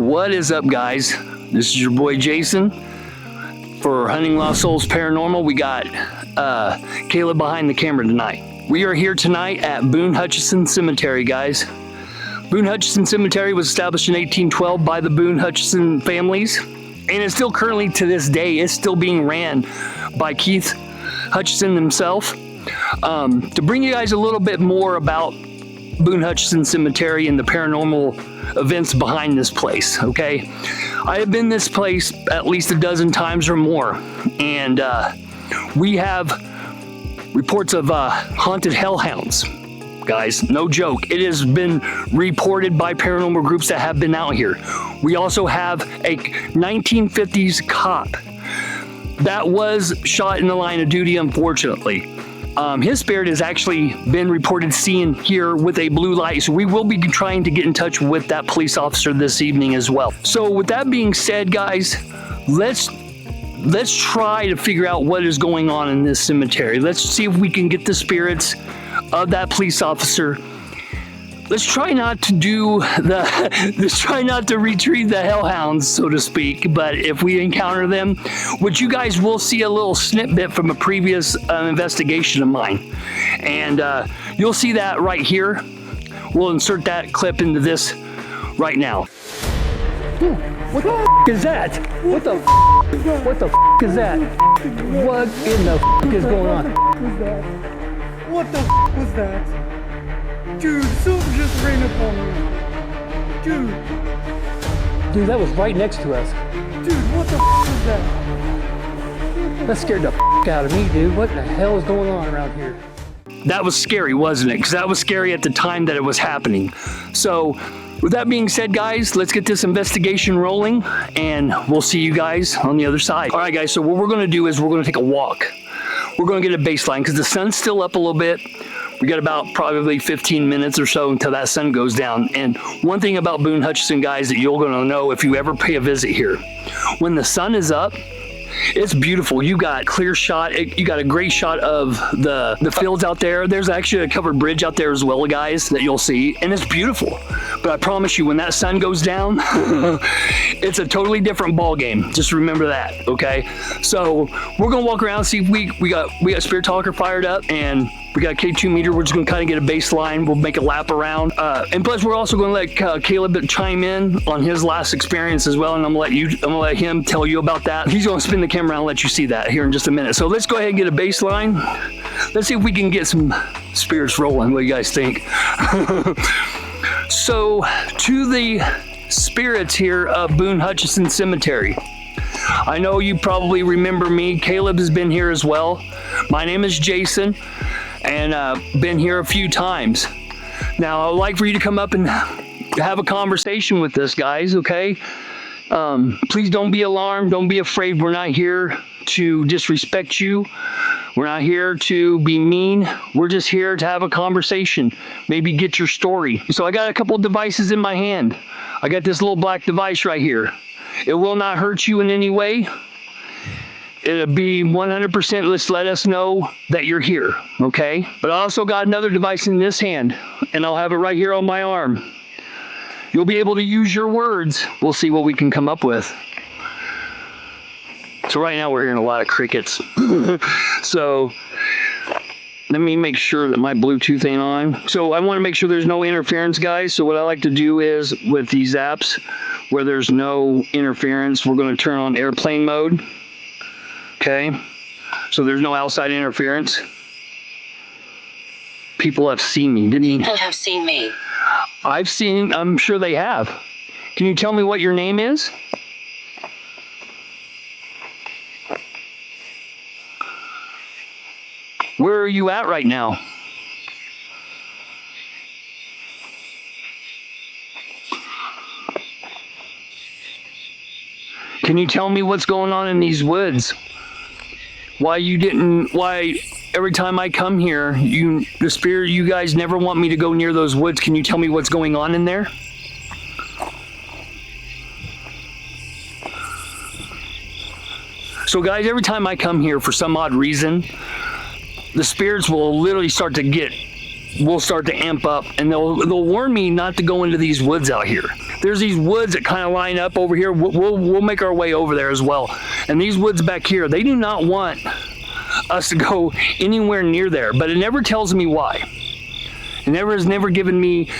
What is up, guys? This is your boy Jason for Hunting Lost Souls Paranormal. We got Kaleb behind the camera tonight. We are here tonight at Boone Hutcheson Cemetery, guys. Boone Hutcheson Cemetery was established in 1812 by the Boone Hutcheson families, and it's still currently to this day, it's still being ran by Keith Hutcheson himself. To bring you guys a little bit more about Boone Hutcheson Cemetery and the paranormal events behind this place, okay? I have been this place at least a dozen times or more, and we have reports of haunted hellhounds, guys. No joke. It has been reported by paranormal groups that have been out here. We also have a 1950s cop that was shot in the line of duty, unfortunately. His spirit has actually been reported seen here with a blue light, so we will be trying to get in touch with that police officer this evening as well. So with that being said, guys, let's try to figure out what is going on in this cemetery. Let's see if we can get the spirits of that police officer. Let's try not to retrieve the hellhounds, so to speak, but if we encounter them, which you guys will see a little snippet from a previous investigation of mine, and you'll see that right here. We'll insert that clip into this right now. What the is that? What the is that? What in the is going on? What the was that? Dude, something just ran up on me. Dude, that was right next to us. Dude, what the was that? That scared the out of me, dude. What the hell is going on around here? That was scary, wasn't it? Because that was scary at the time that it was happening. So, with that being said, guys, let's get this investigation rolling, and we'll see you guys on the other side. All right, guys, so what we're going to do is we're going to take a walk. We're going to get a baseline because the sun's still up a little bit. We got about probably 15 minutes or so until that sun goes down. And one thing about Boone Hutcheson, guys, that you're going to know if you ever pay a visit here, when the sun is up, it's beautiful. You got clear shot. You got a great shot of the fields out there. There's actually a covered bridge out there as well, guys, that you'll see, and it's beautiful. But I promise you, when that sun goes down, it's a totally different ball game. Just remember that, okay? So we're gonna walk around, see if we got Spirit Talker fired up, and we got a K2 meter. We're just gonna kind of get a baseline. We'll make a lap around, and plus we're also gonna let Kaleb chime in on his last experience as well, and I'm gonna let him tell you about that. He's gonna spin the camera around and let you see that here in just a minute. So let's go ahead and get a baseline. Let's see if we can get some spirits rolling. What do you guys think? So to the spirits here of Boone Hutcheson Cemetery. I know you probably remember me. Kaleb has been here as well. My name is Jason, and been here a few times. Now, I'd like for you to come up and have a conversation with us, guys, okay? Please don't be alarmed. Don't be afraid. We're not here to disrespect you. We're not here to be mean. We're just here to have a conversation. Maybe get your story. So I got a couple of devices in my hand. I got this little black device right here. It will not hurt you in any way. It'll be 100%, let's let us know that you're here, okay? But I also got another device in this hand, and I'll have it right here on my arm. You'll be able to use your words. We'll see what we can come up with. So right now we're hearing a lot of crickets. So let me make sure that my Bluetooth ain't on. So I want to make sure there's no interference, guys. So what I like to do is with these apps where there's no interference, we're going to turn on airplane mode. Okay, so there's no outside interference. People have seen me, didn't you? People have seen me. I'm sure they have. Can you tell me what your name is? Where are you at right now? Can you tell me what's going on in these woods? Why every time I come here, the spirit, you guys never want me to go near those woods. Can you tell me what's going on in there? So guys, every time I come here for some odd reason, the spirits will literally start to amp up, and they'll warn me not to go into these woods out here. there's these woods that kind of line up over here. We'll make our way over there as well. And these woods back here, they do not want us to go anywhere near there, but it never tells me why. It has never given me.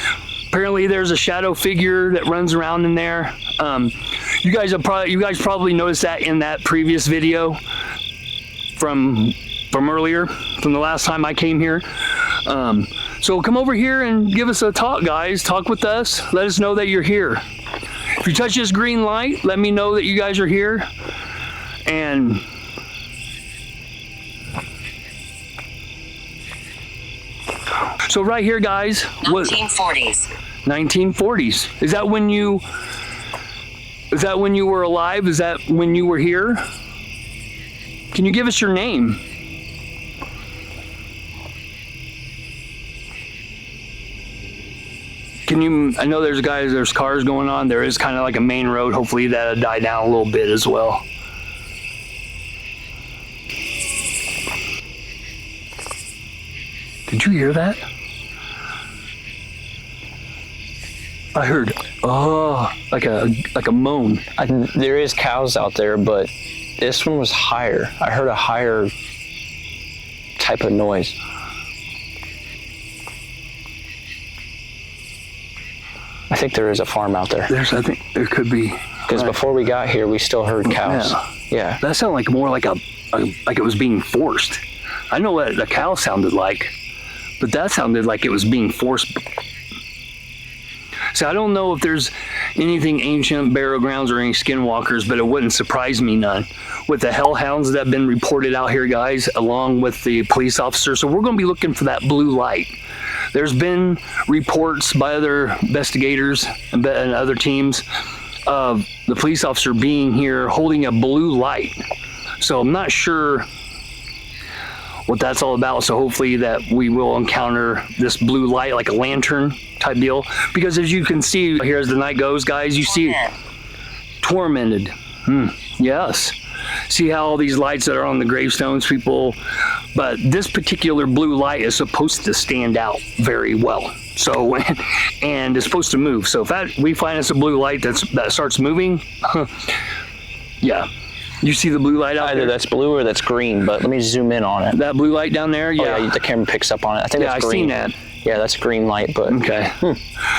Apparently, there's a shadow figure that runs around in there. You guys probably noticed that in that previous video from earlier, from the last time I came here. So come over here and give us a talk, guys. Talk with us. Let us know that you're here. If you touch this green light, let me know that you guys are here. And so right here, guys. 1940s. 1940s. Is that when you were alive? Is that when you were here? Can you give us your name? I know there's cars going on. There is kind of like a main road. Hopefully that'll die down a little bit as well. Did you hear that? I heard, like a moan. There is cows out there, but this one was higher. I heard a higher type of noise. I think there is a farm out there. I think there could be. Because before we got here, we still heard cows. Yeah. That sounded like more like like it was being forced. I know what a cow sounded like, but that sounded like it was being forced. So I don't know if there's anything ancient, burial grounds, or any skinwalkers, but it wouldn't surprise me none. With the hellhounds that have been reported out here, guys, along with the police officer. So we're going to be looking for that blue light. There's been reports by other investigators and other teams of the police officer being here holding a blue light. So I'm not sure what that's all about. So hopefully that we will encounter this blue light, like a lantern type deal. Because as you can see here as the night goes, guys, you see tormented. Yes. See how all these lights that are on the gravestones, people, but this particular blue light is supposed to stand out very well. So, and it's supposed to move. So if we find us a blue light that starts moving, yeah. You see the blue light out there? Either that's blue or that's green, but let me zoom in on it. That blue light down there? Yeah. Oh, yeah, the camera picks up on it. I think that's green. Yeah, I've seen that. Yeah, that's a green light, but... Okay.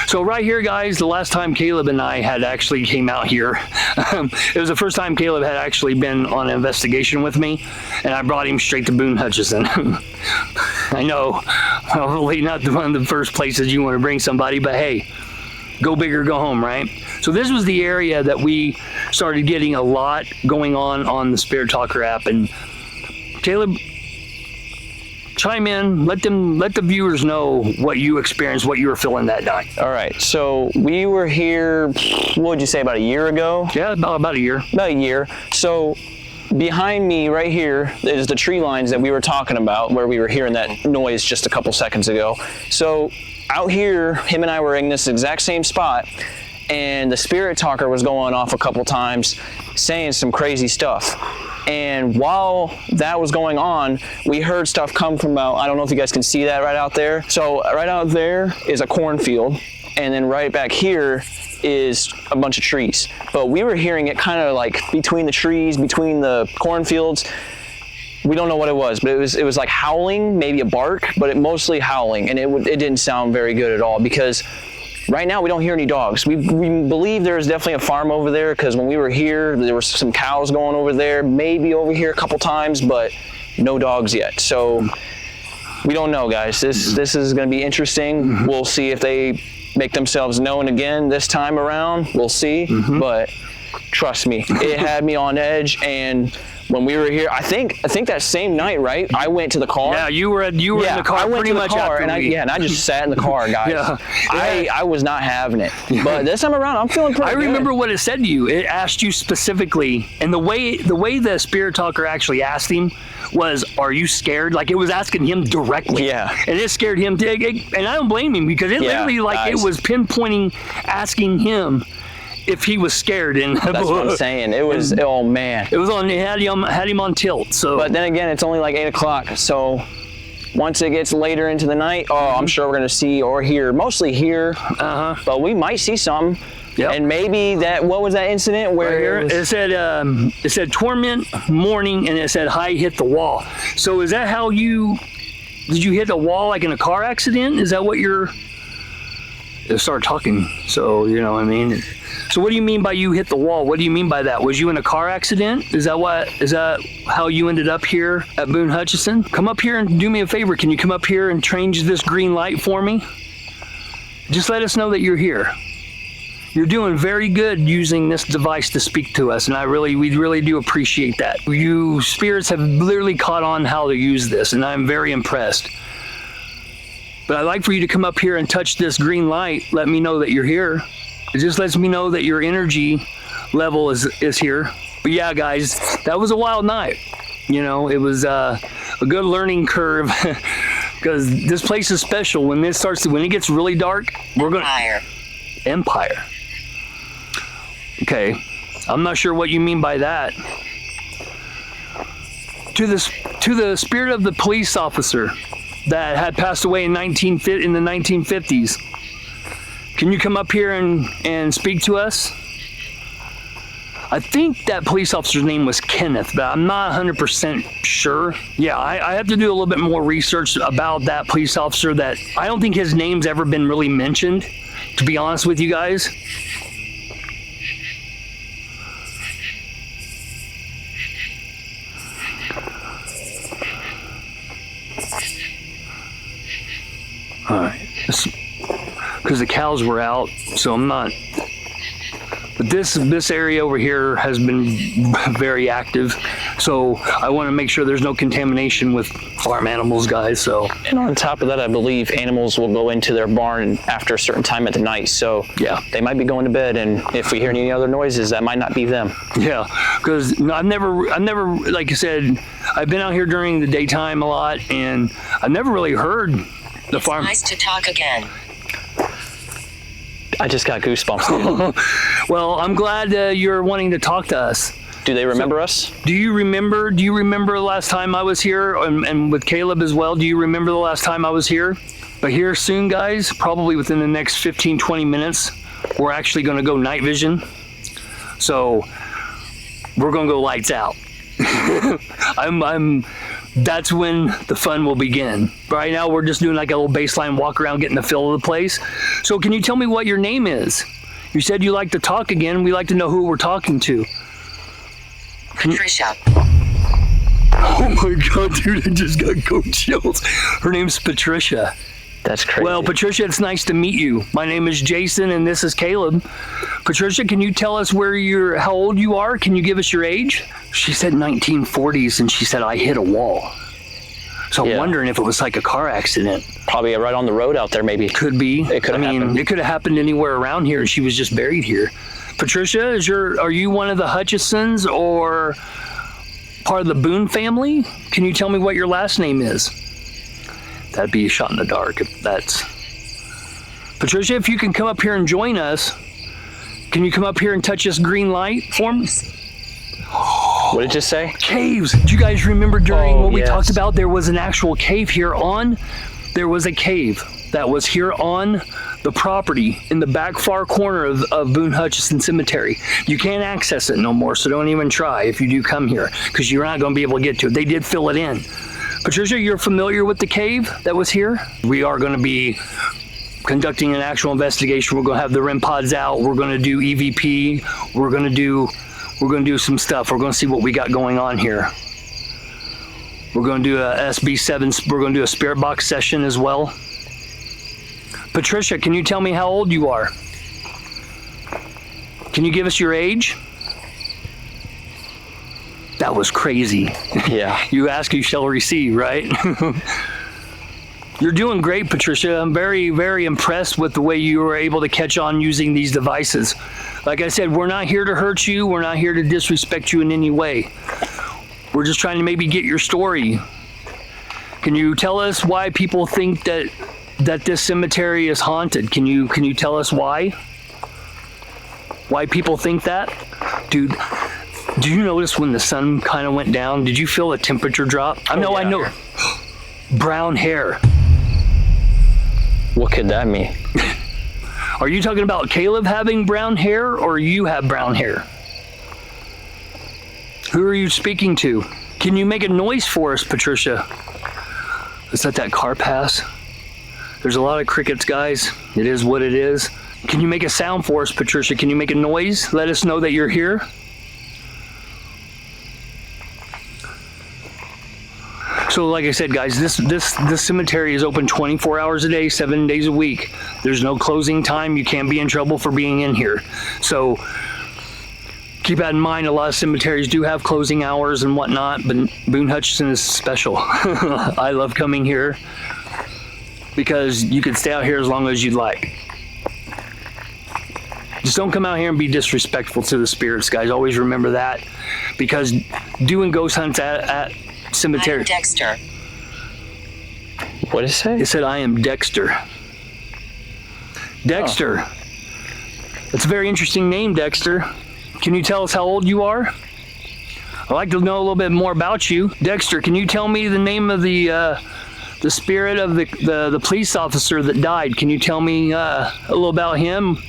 So right here, guys, the last time Kaleb and I had actually came out here, it was the first time Kaleb had actually been on an investigation with me, and I brought him straight to Boone Hutcheson. I know, probably not one of the first places you want to bring somebody, but hey, go big or go home, right? So this was the area that we started getting a lot going on the Spirit Talker app, and Kaleb, chime in, let the viewers know what you experienced, what you were feeling that night. All right, so we were here, what would you say, about a year ago? Yeah, about a year. About a year. So behind me right here is the tree lines that we were talking about, where we were hearing that noise just a couple seconds ago. So out here, him and I were in this exact same spot, and the Spirit Talker was going off a couple times, saying some crazy stuff. And while that was going on, we heard stuff come from about, I don't know if you guys can see that right out there. So right out there is a cornfield, and then right back here is a bunch of trees. But we were hearing it kind of like between the trees, between the cornfields. We don't know what it was, but it was like howling, maybe a bark, but it mostly howling, and it didn't sound very good at all, because right now we don't hear any dogs. We believe there's definitely a farm over there, because when we were here, there were some cows going over there, maybe over here a couple times, but no dogs yet. So we don't know, guys. This is going to be interesting. We'll see if they make themselves known again this time around. We'll see, but trust me, it had me on edge. And when we were here, I think that same night, right? I went to the car. Yeah, you were in the car. I went pretty to the much car, after and I just sat in the car, guys. I was not having it. But this time around, I'm feeling pretty good. I remember what it said to you. It asked you specifically, and the way the Spirit Talker actually asked him was, "Are you scared?" Like it was asking him directly. Yeah. And it scared him, and I don't blame him, because it literally it was pinpointing, asking him if he was scared. And that's what I'm saying. It was, oh man. It was on. It had him on tilt. So. But then again, it's only like 8 o'clock. So once it gets later into the night, I'm sure we're gonna see or hear, mostly hear. But we might see some. Yep. And maybe what was that incident where Right here, it said torment, morning, and it said hi, hit the wall. So is that how did you hit a wall like in a car accident? Is that what it started talking, so you know what I mean? So what do you mean by you hit the wall? What do you mean by that? Was you in a car accident? Is that how you ended up here at Boone Hutcheson? Come up here and do me a favor. Can you come up here and change this green light for me? Just let us know that you're here. You're doing very good using this device to speak to us, and we really do appreciate that. You spirits have literally caught on how to use this, and I'm very impressed. But I'd like for you to come up here and touch this green light. Let me know that you're here. It just lets me know that your energy level is here. But yeah, guys, that was a wild night. You know, it was a good learning curve because this place is special. When it gets really dark, we're gonna Empire. Okay, I'm not sure what you mean by that. To the spirit of the police officer that had passed away in the 1950s. Can you come up here and speak to us? I think that police officer's name was Kenneth, but I'm not 100% sure. Yeah, I have to do a little bit more research about that police officer. That I don't think his name's ever been really mentioned, to be honest with you guys. All right, because the cows were out, so I'm not. But this area over here has been very active, so I want to make sure there's no contamination with farm animals, guys. So. And on top of that, I believe animals will go into their barn after a certain time at the night. So yeah, they might be going to bed, and if we hear any other noises, that might not be them. Yeah, because I've never, like I said, I've been out here during the daytime a lot, and I've never really heard the farm. Nice to talk again. I just got goosebumps. Well, I'm glad you're wanting to talk to us. Do they remember us? Do you remember the last time I was here, and with Kaleb as well? Do you remember the last time I was here? But here soon, guys, probably within the next 15-20 minutes, we're actually going to go night vision. So we're going to go lights out. That's when the fun will begin. Right now, we're just doing like a little baseline walk around, getting the feel of the place. So can you tell me what your name is? You said you like to talk again. We like to know who we're talking to. Patricia. Oh my God, dude, I just got goat chills. Her name's Patricia. That's crazy. Well, Patricia, it's nice to meet you. My name is Jason, and this is Kaleb. Patricia, can you tell us how old you are? Can you give us your age? She said 1940s, and she said, I hit a wall. So I'm wondering if it was like a car accident. Probably right on the road out there, maybe. Could be. It could have happened. It could have happened anywhere around here, and she was just buried here. Patricia, are you one of the Hutchesons or part of the Boone family? Can you tell me what your last name is? That'd be a shot in the dark if that's... Patricia, if you can come up here and join us, can you come up here and touch this green light for me? What did it just say? Caves. Do you guys remember during what we yes. talked about? There was an actual cave here on... There was a cave that was here on the property in the back far corner of Boone Hutcheson Cemetery. You can't access it no more, so don't even try if you do come here, because you're not going to be able to get to it. They did fill it in. Patricia, you're familiar with the cave that was here? We are going to be conducting an actual investigation. We're going to have the REM pods out. We're going to do EVP. We're going to do some stuff. We're going to see what we got going on here. We're going to do a SB7. We're going to do a spirit box session as well. Patricia, can you tell me how old you are? Can you give us your age? That was crazy. Yeah. You ask, you shall receive, right? You're doing great, Patricia. I'm very, very impressed with the way you were able to catch on using these devices. Like I said, we're not here to hurt you. We're not here to disrespect you in any way. We're just trying to maybe get your story. Can you tell us why people think that this cemetery is haunted? Can you tell us why? Why people think that? Dude, did you notice when the sun kind of went down? Did you feel the temperature drop? I know. Brown hair. What could that mean? Are you talking about Kaleb having brown hair, or you have brown hair? Who are you speaking to? Can you make a noise for us, Patricia? Let's let that car pass. There's a lot of crickets, guys. It is what it is. Can you make a sound for us, Patricia? Can you make a noise? Let us know that you're here. So like I said, guys, this cemetery is open 24 hours a day, 7 days a week. There's no closing time. You can't be in trouble for being in here. So keep that in mind. A lot of cemeteries do have closing hours and whatnot, but Boone Hutcheson is special. I love coming here because you can stay out here as long as you'd like. Just don't come out here and be disrespectful to the spirits, guys. Always remember that, because doing ghost hunts at cemetery. I'm Dexter. What did it say? It said, I am Dexter. Dexter. Oh. That's a very interesting name, Dexter. Can you tell us how old you are? I'd like to know a little bit more about you. Dexter, can you tell me the name of the spirit of the police officer that died? Can you tell me a little about him?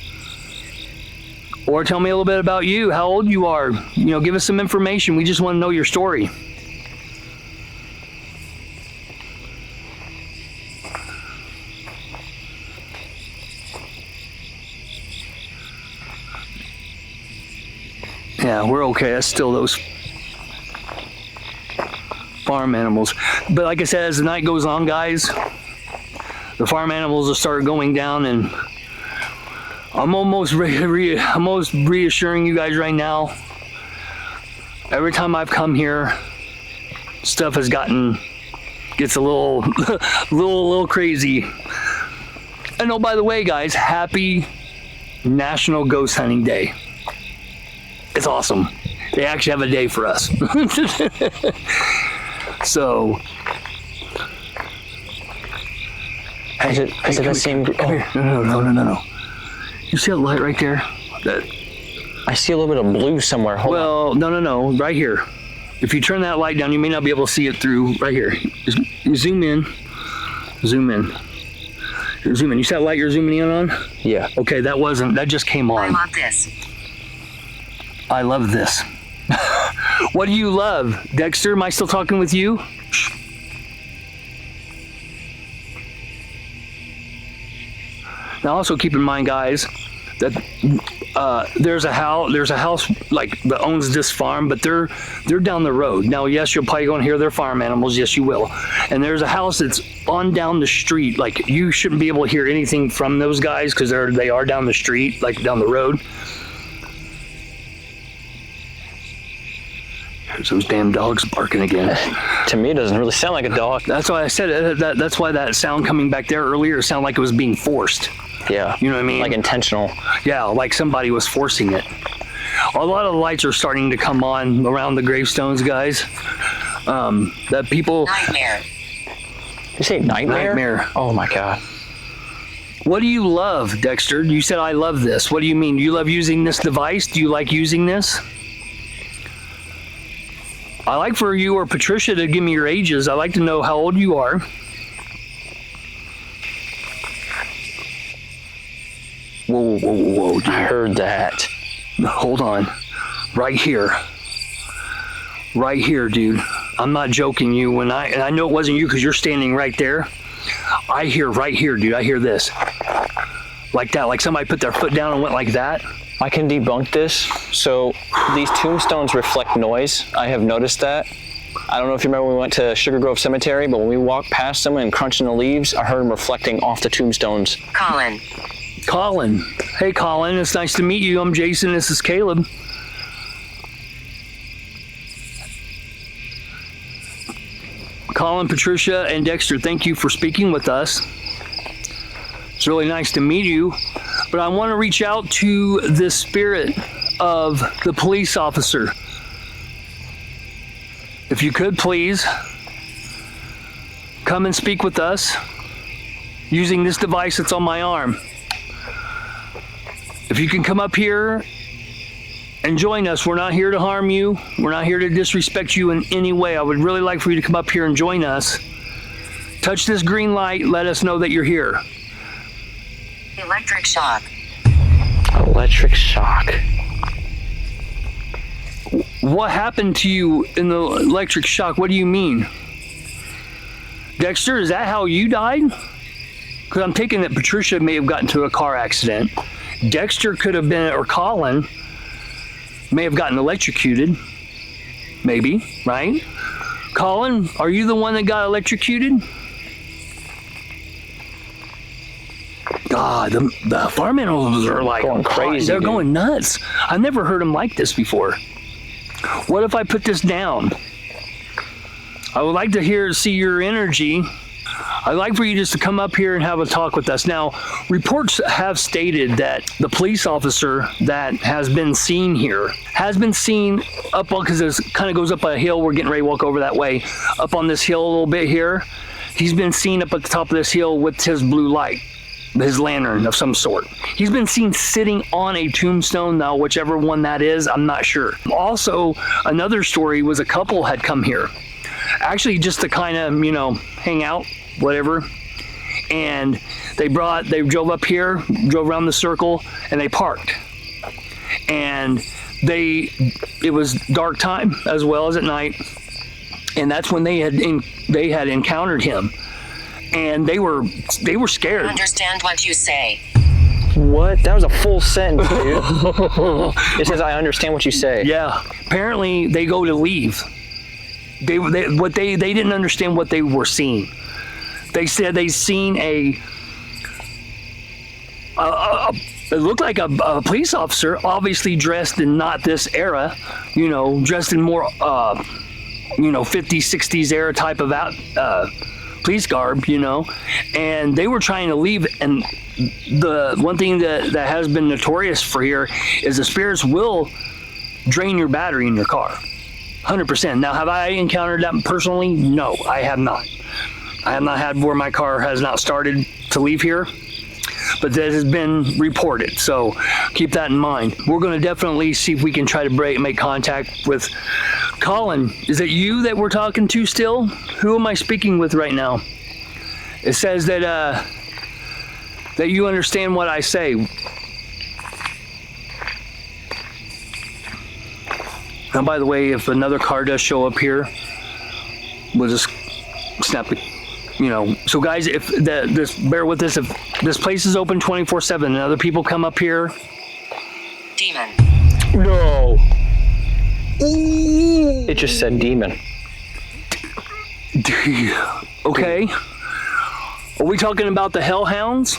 Or tell me a little bit about you, how old you are. You know, give us some information. We just want to know your story. Yeah, we're okay. That's still those farm animals. But like I said, as the night goes on, guys, the farm animals will start going down, and I'm almost reassuring you guys right now. Every time I've come here, stuff gets a little crazy. And oh, by the way, guys, happy National Ghost Hunting Day. It's awesome. They actually have a day for us. So, Is it that same? Come here. No. You see that light right there? I see a little bit of blue somewhere. Hold on. No. Right here. If you turn that light down, you may not be able to see it through right here. You zoom in. Zoom in. You see that light you're zooming in on? Yeah. Okay, that just came on. I love this. I love this. What do you love? Dexter, am I still talking with you? Shh. Now also keep in mind, guys, that there's a house like that owns this farm, but they're down the road. Now, yes, you'll probably go and hear their farm animals. Yes, you will. And there's a house that's on down the street. Like, you shouldn't be able to hear anything from those guys because they are down the street, like down the road. There's those damn dogs barking again. To me, it doesn't really sound like a dog. That's why I said it. That's why that sound coming back there earlier sounded like it was being forced. Yeah. You know what I mean? Like intentional. Yeah, like somebody was forcing it. A lot of the lights are starting to come on around the gravestones, guys. That people... Nightmare. You say nightmare? Nightmare. Oh my God. What do you love, Dexter? You said, I love this. What do you mean? Do you love using this device? Do you like using this? I like for you or Patricia to give me your ages. I like to know how old you are. Whoa, dude. I heard that. Hold on. Right here, dude. I'm not joking you. And I know it wasn't you because you're standing right there. I hear right here, dude. I hear this. Like that, like somebody put their foot down and went like that. I can debunk this. So these tombstones reflect noise. I have noticed that. I don't know if you remember when we went to Sugar Grove Cemetery, but when we walked past them and crunching the leaves, I heard them reflecting off the tombstones. Colin. Hey, Colin. It's nice to meet you. I'm Jason. This is Kaleb. Colin, Patricia, and Dexter, thank you for speaking with us. It's really nice to meet you. But I want to reach out to the spirit of the police officer. If you could, please, come and speak with us using this device that's on my arm. If you can come up here and join us, we're not here to harm you. We're not here to disrespect you in any way. I would really like for you to come up here and join us. Touch this green light. Let us know that you're here. Electric shock. Electric shock. What happened to you in the electric shock? What do you mean? Dexter, is that how you died? Because I'm taking that Patricia may have gotten into a car accident. Dexter could have been, or Colin may have gotten electrocuted. Maybe, right? Colin, are you the one that got electrocuted? God, the farm animals are like going crazy. They're dude. going nuts. I've never heard them like this before. What if I put this down? I would like to see your energy. I'd like for you just to come up here and have a talk with us. Now, reports have stated that the police officer that has been seen here has been seen up on, because it kind of goes up a hill. We're getting ready to walk over that way. Up on this hill a little bit here. He's been seen up at the top of this hill with his blue light, his lantern of some sort. He's been seen sitting on a tombstone. Now, whichever one that is, I'm not sure. Also, another story was a couple had come here. Actually, just to kind of, hang out, whatever. And they drove up here, drove around the circle, and they parked. And it was dark time as well as at night. And that's when they had encountered him. And they were scared. I understand what you say. What? That was a full sentence, dude. It says, I understand what you say. Yeah. Apparently, they go to leave. They didn't understand what they were seeing. They said they seen it looked like a police officer, obviously dressed in not this era, dressed in more 50s, 60s era type of police garb, and they were trying to leave. And the one thing that has been notorious for here is the spirits will drain your battery in your car. 100%. Now, have I encountered that personally? No, I have not. I have not had where my car has not started to leave here, but that has been reported. So keep that in mind. We're going to definitely see if we can try to make contact with Colin. Is it you that we're talking to still? Who am I speaking with right now? It says that you understand what I say. And by the way, if another car does show up here, we'll just snap it. So guys, if bear with us. If this place is open 24/7 and other people come up here. Demon. No. It just said demon. Okay. Are we talking about the Hounds?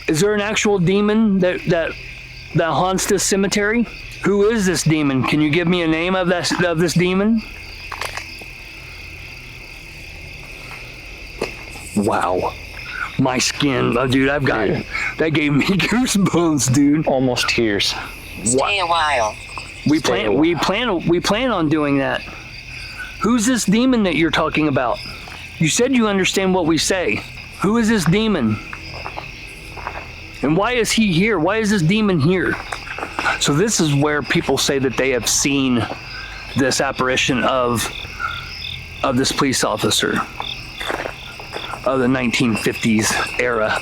Is there an actual demon that haunts this cemetery? Who is this demon? Can you give me a name of this demon? Wow. My skin, dude, that gave me goosebumps, dude. Almost tears. Stay a while. We plan on doing that. Who's this demon that you're talking about? You said you understand what we say. Who is this demon? And why is he here? Why is this demon here? So this is where people say that they have seen this apparition of this police officer of the 1950s era.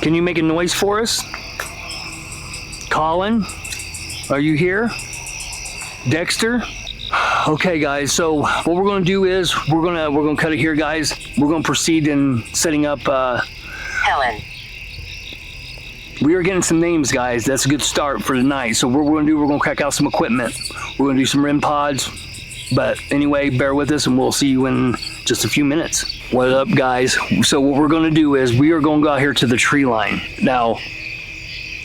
Can you make a noise for us? Colin, are you here? Dexter? Okay, guys, so what we're going to do is we're going to cut it here, guys. We're going to proceed in setting up Helen. We are getting some names, guys. That's a good start for tonight. So what we're going to do, we're going to crack out some equipment. We're going to do some REM pods. But anyway, bear with us and we'll see you in just a few minutes. What up, guys? So what we're going to do is we are going to go out here to the tree line. Now,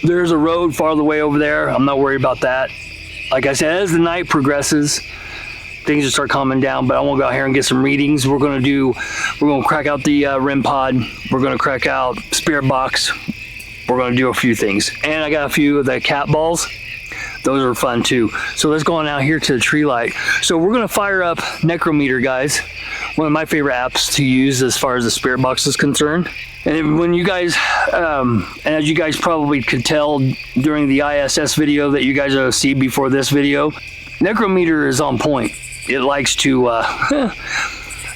there's a road farther away over there. I'm not worried about that. Like I said, as the night progresses, things will start calming down, but I want to go out here and get some readings. We're going to crack out the REM pod. We're going to crack out spirit box. We're going to do a few things. And I got a few of the cat balls. Those are fun too. So let's go on out here to the tree light. So we're going to fire up Necrometer, guys. One of my favorite apps to use as far as the spirit box is concerned. And when you guys, and as you guys probably could tell during the ISS video that you guys will see before this video, Necrometer is on point. it likes to,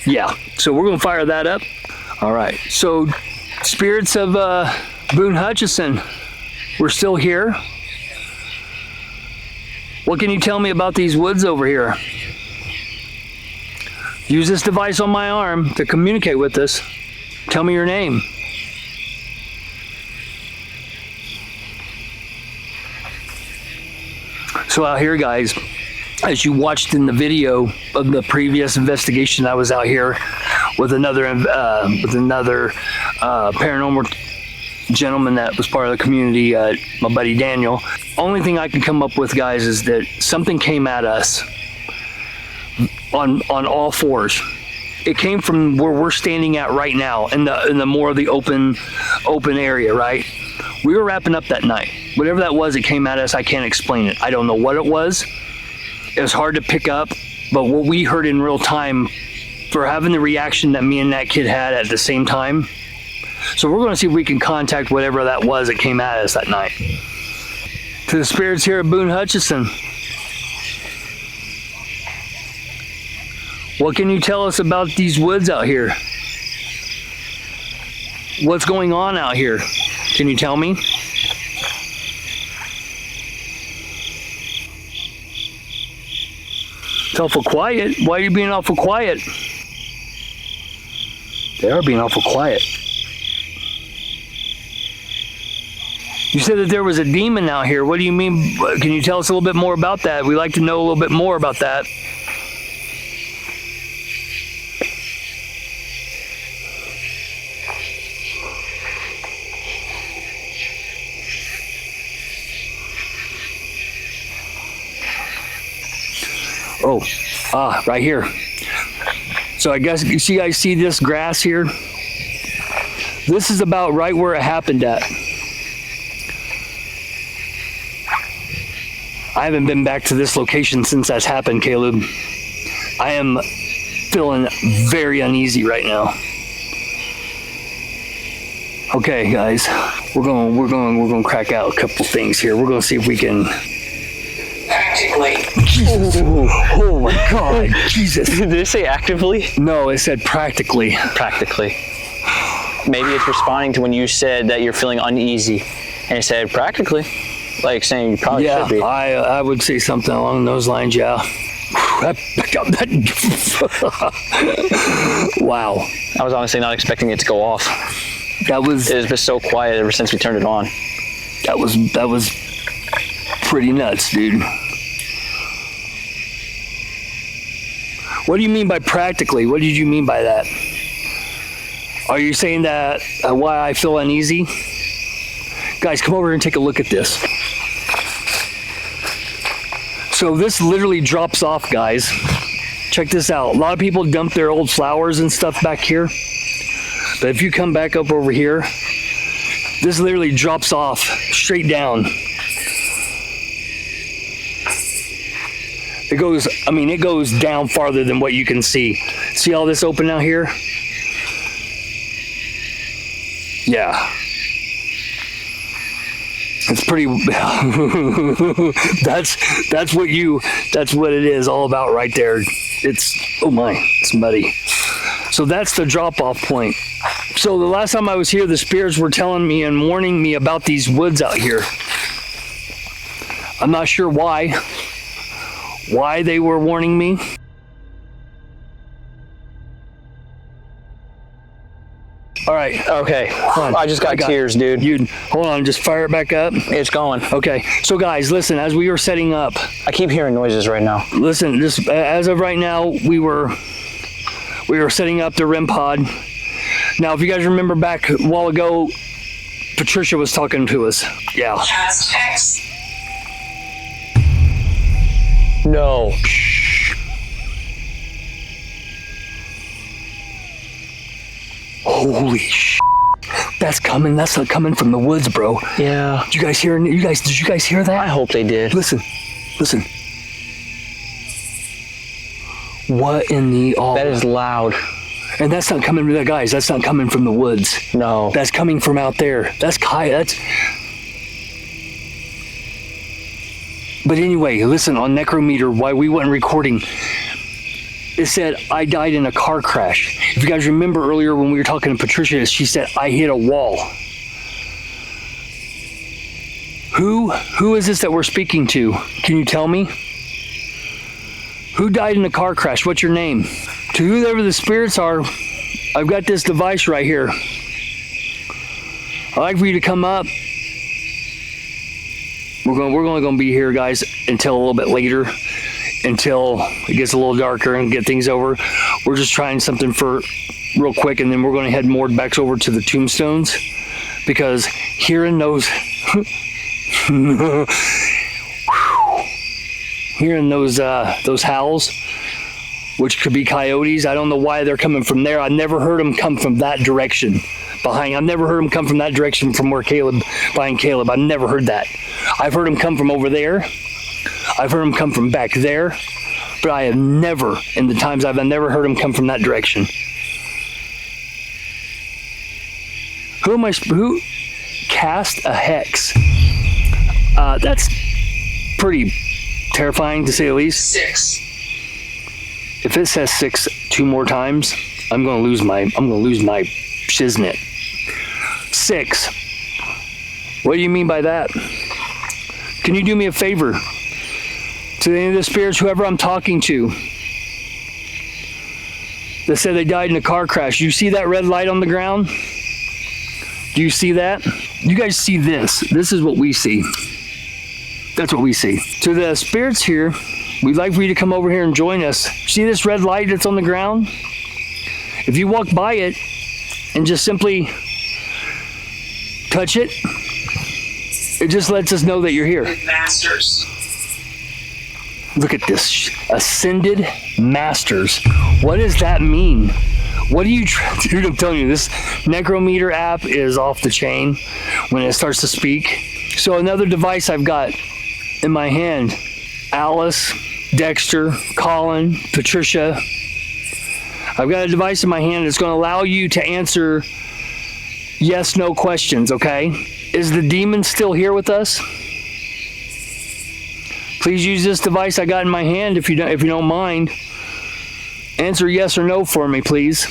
yeah. So we're going to fire that up. All right. So spirits of Boone Hutcheson, we're still here. What can you tell me about these woods over here? Use this device on my arm to communicate with us. Tell me your name. So out here, guys, as you watched in the video of the previous investigation, I was out here with another paranormal gentleman that was part of the community, my buddy Daniel. Only thing I can come up with, guys, is that something came at us on all fours. It came from where we're standing at right now, in the more of the open area, right? We were wrapping up that night. Whatever that was, it came at us. I can't explain it. I don't know what it was. It was hard to pick up, but what we heard in real time, for having the reaction that me and that kid had at the same time. So we're going to see if we can contact whatever that was that came at us that night. To the spirits here at Boone Hutcheson, what can you tell us about these woods out here? What's going on out here? Can you tell me? It's awful quiet. Why are you being awful quiet? They are being awful quiet. You said that there was a demon out here. What do you mean? Can you tell us a little bit more about that? We'd like to know a little bit more about that. Oh, right here. So I guess you guys see this grass here? This is about right where it happened at. I haven't been back to this location since that's happened, Kaleb. I am feeling very uneasy right now. Okay, guys, we're going to crack out a couple things here. We're going to see if we can. Practically. Oh my God, Jesus! Did it say actively? No, it said practically. Practically. Maybe it's responding to when you said that you're feeling uneasy, and it said practically, like saying you probably should be. Yeah, I would say something along those lines. Yeah. Wow. I was honestly not expecting it to go off. That was. It has been so quiet ever since we turned it on. That was pretty nuts, dude. What do you mean by practically? What did you mean by that? Are you saying that why I feel uneasy? Guys, come over and take a look at this. So this literally drops off, guys. Check this out. A lot of people dump their old flowers and stuff back here. But if you come back up over here, this literally drops off straight down. It goes down farther than what you can see. See all this open out here? Yeah. It's pretty, that's what it is all about right there. Oh my, it's muddy. So that's the drop off point. So the last time I was here, the spirits were telling me and warning me about these woods out here. I'm not sure why they were warning me. All right. Okay. I just got tears, dude. Hold on, just fire it back up. It's going. Okay. So guys, listen, as we were setting up. I keep hearing noises right now. Listen, as of right now, we were setting up the REM pod. Now, if you guys remember back a while ago, Patricia was talking to us. Yeah. Cast X. No. Holy sh! That's coming. That's not coming from the woods, bro. Yeah. Did you guys hear that? I hope they did. Listen. What in the all? That is loud. And that's not coming, guys. That's not coming from the woods. No. That's coming from out there. That's Kai. But anyway, listen, on Necrometer, why we weren't recording, It said, I died in a car crash. If you guys remember earlier when we were talking to Patricia, she said, I hit a wall. Who is this that we're speaking to? Can you tell me? Who died in a car crash? What's your name? To whoever the spirits are, I've got this device right here. I'd like for you to come up. We're only going to be here, guys, until a little bit later, until it gets a little darker and get things over. We're just trying something for real quick, and then we're going to head more back over to the tombstones, because hearing those, hearing those howls, which could be coyotes. I don't know why they're coming from there. I never heard them come from that direction. I've never heard them come from that direction from where behind Kaleb. I've never heard that. I've heard them come from over there. I've heard them come from back there, but I have never, in the times I've never heard them come from that direction. Who cast a hex? That's pretty terrifying to say the least. 6. If it says 6 2 more times, I'm gonna lose my shiznit. 6. What do you mean by that? Can you do me a favor? To any of the spirits, whoever I'm talking to, that said they died in a car crash, you see that red light on the ground? Do you see that? You guys see this? This is what we see. That's what we see. To the spirits here, we'd like for you to come over here and join us. See this red light that's on the ground? If you walk by it and just simply touch it, it just lets us know that you're here. Masters. Look at this. Ascended Masters. What does that mean? What are you trying to do? I'm telling you, this Necrometer app is off the chain when it starts to speak. So another device I've got in my hand, Alice, Dexter, Colin, Patricia. I've got a device in my hand that's going to allow you to answer yes, no questions, okay? Is the demon still here with us? Please use this device I got in my hand if you don't mind. Answer yes or no for me, please.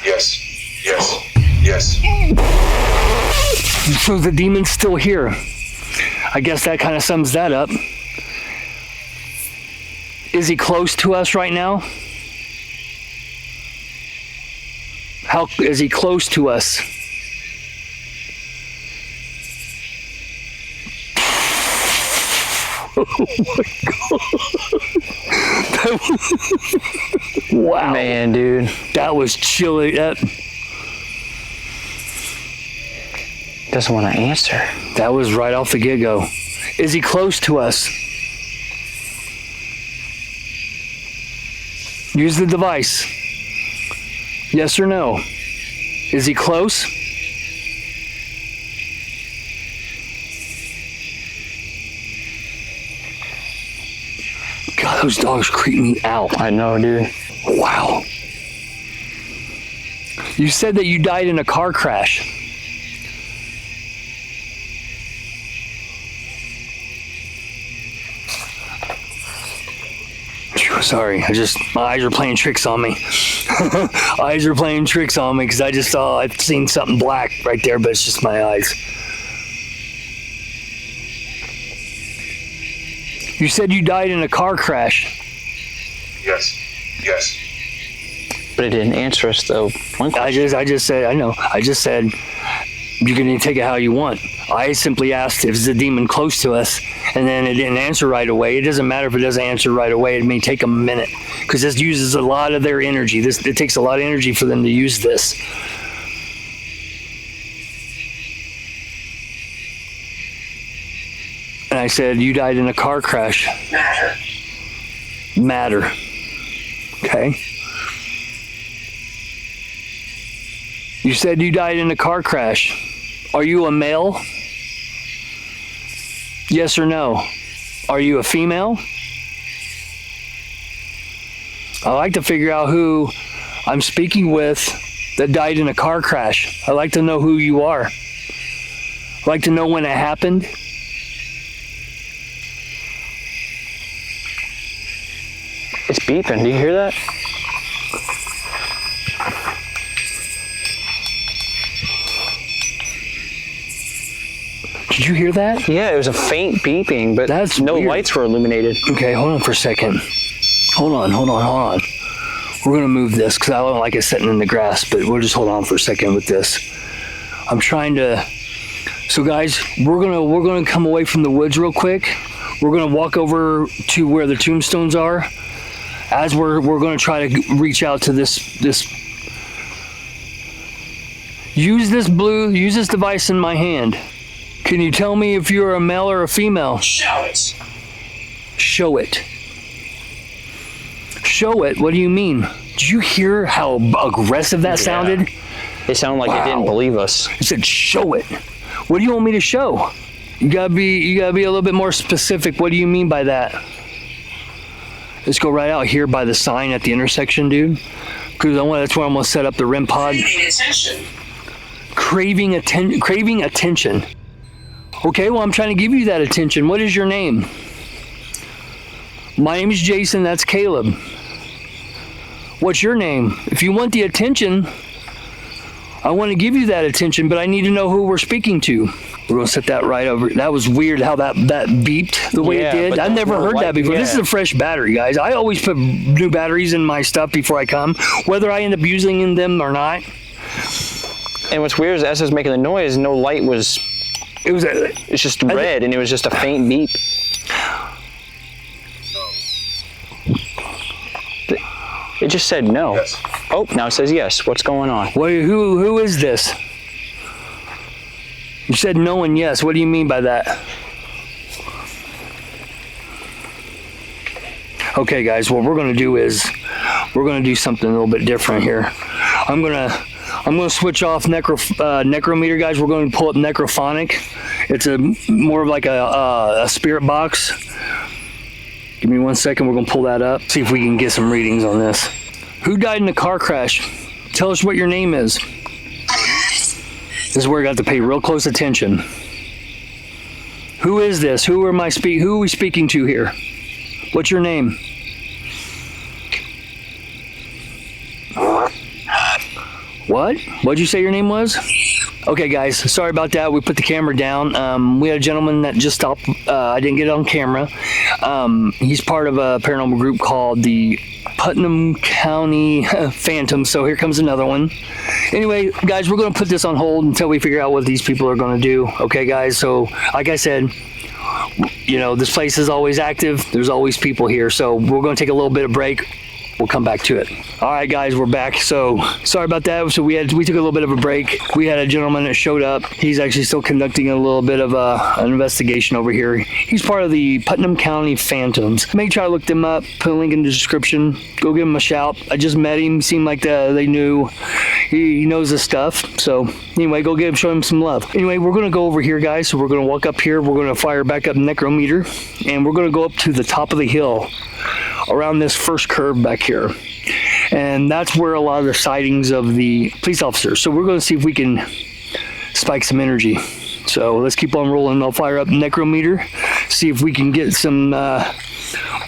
Yes. Yes. Yes. So the demon's still here. I guess that kind of sums that up. Is he close to us right now? How is he close to us? Oh my God. Wow. Man, dude. That was chilly. Doesn't want to answer. That was right off the get-go. Is he close to us? Use the device. Yes or no? Is he close? God, those dogs creep me out. I know, dude. Wow. You said that you died in a car crash. Sorry, my eyes are playing tricks on me. Eyes are playing tricks on me because I've seen something black right there, but it's just my eyes. You said you died in a car crash. Yes. Yes. But it didn't answer us though. I just said, I know. I just said, you can take it how you want. I simply asked if the demon close to us, and then it didn't answer right away. It doesn't matter if it doesn't answer right away. It may take them a minute because this uses a lot of their energy. It takes a lot of energy for them to use this. And I said, you died in a car crash. Matter. Okay. You said you died in a car crash. Are you a male? Yes or no? Are you a female? I like to figure out who I'm speaking with that died in a car crash. I like to know who you are. Like to know when it happened? It's beeping. Do you hear that? Did you hear that? Yeah, it was a faint beeping, but That's no weird. lights were illuminated. Okay, hold on for a second. Hold on. We're gonna move this because I don't like it sitting in the grass, but we'll just hold on for a second with this. I'm trying to. So guys, we're gonna come away from the woods real quick. We're gonna walk over to where the tombstones are. As we're gonna try to reach out to this. Use this device in my hand. Can you tell me if you're a male or a female? Show it. Show it. Show it? What do you mean? Did you hear how aggressive that sounded? It sounded like it didn't believe us. It said, show it. What do you want me to show? You gotta be a little bit more specific. What do you mean by that? Let's go right out here by the sign at the intersection, dude. Because that's where I'm gonna set up the REM pod. Craving attention. Craving attention. Okay, well, I'm trying to give you that attention. What is your name? My name is Jason. That's Kaleb. What's your name? If you want the attention, I want to give you that attention, but I need to know who we're speaking to. We're going to set that right over. That was weird how that beeped the way it did. I've never heard that before. This is a fresh battery, guys. I always put new batteries in my stuff before I come, whether I end up using them or not. And what's weird is as it was making the noise, no light was. It's just red, and it was just a faint beep. It just said no. Yes. Oh, now it says yes. What's going on? Who is this? You said no and yes. What do you mean by that? Okay, guys. What we're gonna do is we're gonna do something a little bit different here. I'm gonna switch off necrometer, guys. We're going to pull up necrophonic. It's more of like a spirit box. Give me 1 second. We're gonna pull that up. See if we can get some readings on this. Who died in a car crash? Tell us what your name is. This is where I got to pay real close attention. Who is this? Who are we speaking to here? What's your name? What? What'd you say your name was? Okay, guys, sorry about that. We put the camera down. We had a gentleman that just stopped. I didn't get it on camera. He's part of a paranormal group called the Putnam County Phantom. So here comes another one. Anyway, guys, we're going to put this on hold until we figure out what these people are going to do. Okay, guys? So, like I said, you know, this place is always active. There's always people here. So we're going to take a little bit of break. We'll come back to it. All right, guys, we're back. So sorry about that. So we took a little bit of a break. We had a gentleman that showed up. He's actually still conducting a little bit of an investigation over here. He's part of the Putnam County Phantoms. Make sure I look them up. Put a link in the description. Go give him a shout. I just met him. Seemed like they knew. He knows his stuff. So anyway, show him some love. Anyway, we're gonna go over here, guys. So we're gonna walk up here. We're gonna fire back up necrometer, and we're gonna go up to the top of the hill, around this first curve back here. And that's where a lot of the sightings of the police officers. So we're going to see if we can spike some energy. So let's keep on rolling. I'll fire up necrometer, see if we can get some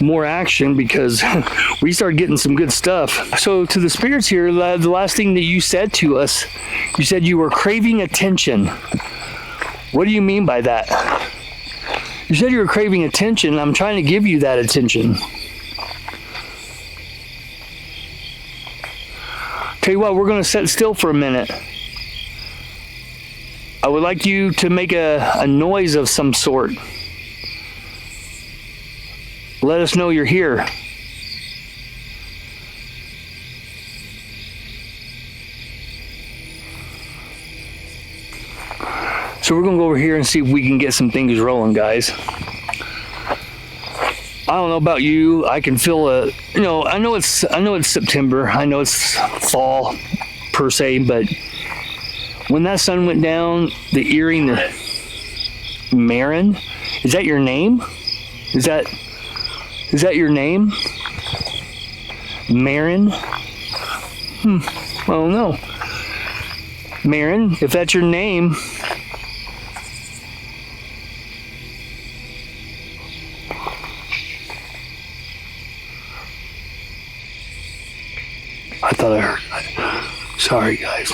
more action, because we started getting some good stuff. So to the spirits here, the last thing that you said to us, you said you were craving attention. What do you mean by that? You said you were craving attention. I'm trying to give you that attention. Tell you what, we're going to sit still for a minute. I would like you to make a noise of some sort. Let us know you're here. So we're going to go over here and see if we can get some things rolling, guys. I don't know about you. I can feel I know it's September. I know it's fall per se, but when that sun went down, the earring, Marin, is that your name? Is that your name? Marin? I don't know. Marin, if that's your name, I thought I heard. Sorry, guys.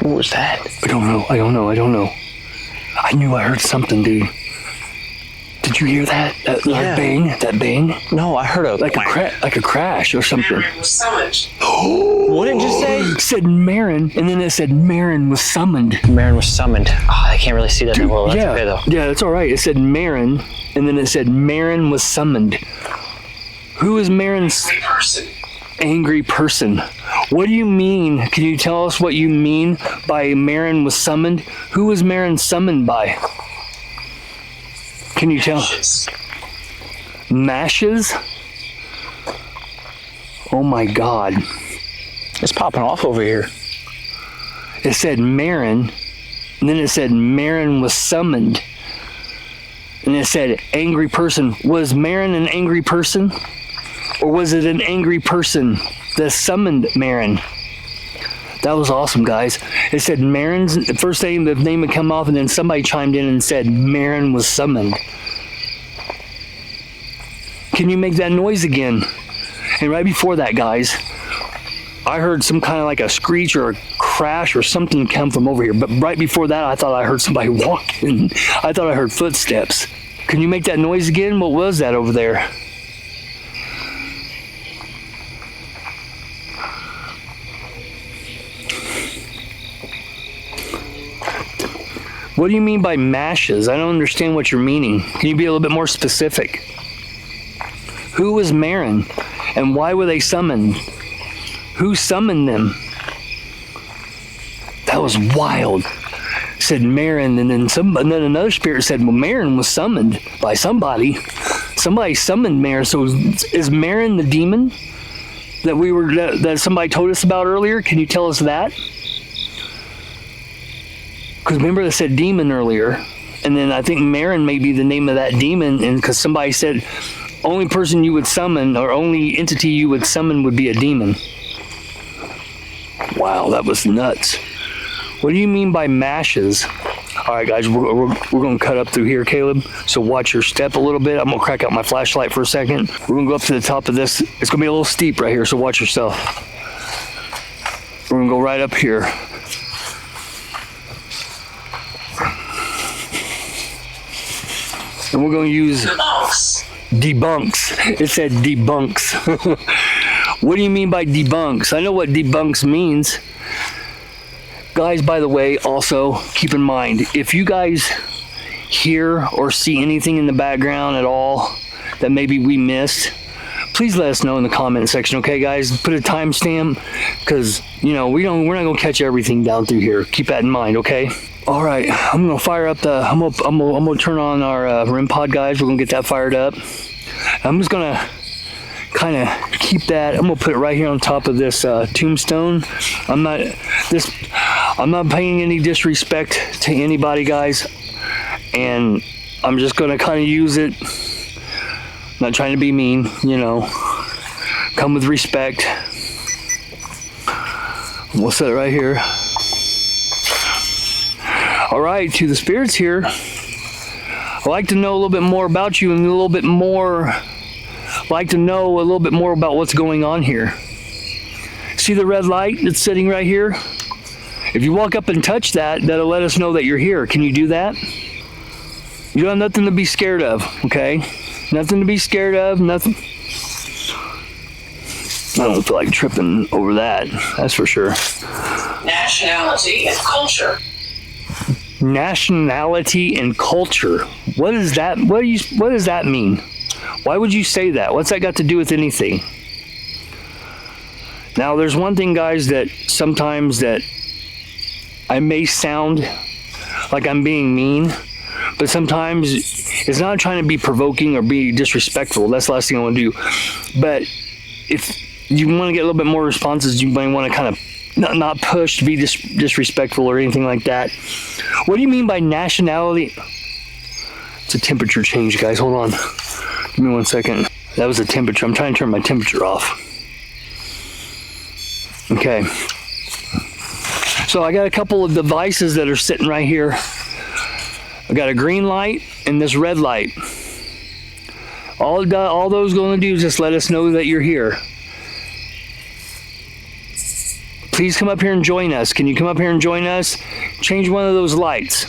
What was that? I don't know. I knew I heard something, dude. Did you hear that? That bang? That bang? No, I heard like a crash or something. Marin was summoned. What did you say? It said Marin, and then it said Marin was summoned. Marin was summoned. Oh, I can't really see that well. That's okay though. Yeah, that's all right. It said Marin, and then it said Marin was summoned. Who is Marin's angry person? What do you mean? Can you tell us what you mean by Marin was summoned? Who was Marin summoned by? Can you tell? Mashes? Oh my God. It's popping off over here. It said Marin, and then it said Marin was summoned. And it said angry person. Was Marin an angry person? Or was it an angry person that summoned Marin? That was awesome, guys. It said Marin's, the first name, the name would come off, and then somebody chimed in and said Marin was summoned. Can you make that noise again? And right before that, guys, I heard some kind of like a screech or a crash or something come from over here. But right before that, I thought I heard somebody walking. I thought I heard footsteps. Can you make that noise again? What was that over there? What do you mean by mashes? I don't understand what you're meaning. Can you be a little bit more specific? Who was Marin, and why were they summoned? Who summoned them? That was wild. Said Marin, and then another spirit said, well, Marin was summoned by somebody. Somebody summoned Marin. So is Marin the demon that somebody told us about earlier? Can you tell us that? Because remember they said demon earlier, and then I think Marin may be the name of that demon, and because somebody said only person you would summon or only entity you would summon would be a demon. Wow, that was nuts. What do you mean by mashes? All right, guys, we're going to cut up through here, Kaleb, so watch your step a little bit. I'm going to crack out my flashlight for a second. We're going to go up to the top of this. It's going to be a little steep right here, so watch yourself. We're going to go right up here. And we're going to use debunks. It said debunks. What do you mean by debunks? I know what debunks means. Guys, by the way, also keep in mind, if you guys hear or see anything in the background at all that maybe we missed, please let us know in the comment section, okay, guys? Put a timestamp, because we're not gonna catch everything down through here. Keep that in mind, okay? All right, I'm gonna fire up I'm gonna turn on our REM pod, guys. We're gonna get that fired up. I'm just gonna kind of keep that. I'm gonna put it right here on top of this tombstone. I'm not paying any disrespect to anybody, guys, and I'm just gonna kind of use it. Not trying to be mean, come with respect. We'll set it right here. All right, to the spirits here, I'd like to know a little bit more about you and a little bit more about what's going on here. See the red light that's sitting right here? If you walk up and touch that, that'll let us know that you're here. Can you do that? You don't have nothing to be scared of, okay? Nothing to be scared of, nothing. I don't feel like tripping over that, that's for sure. Nationality and culture. Nationality and culture. What is that? What does that mean? Why would you say that? What's that got to do with anything? Now, there's one thing, guys, that sometimes that I may sound like I'm being mean, but sometimes it's not trying to be provoking or be disrespectful. That's the last thing I want to do. But if you want to get a little bit more responses, you might want to kind of not push to be disrespectful or anything like that. What do you mean by nationality? It's a temperature change, guys. Hold on. Give me 1 second. That was a temperature. I'm trying to turn my temperature off. Okay. So I got a couple of devices that are sitting right here. I got a green light and this red light. All those going to do is just let us know that you're here. Please come up here and join us. Can you come up here and join us? Change one of those lights.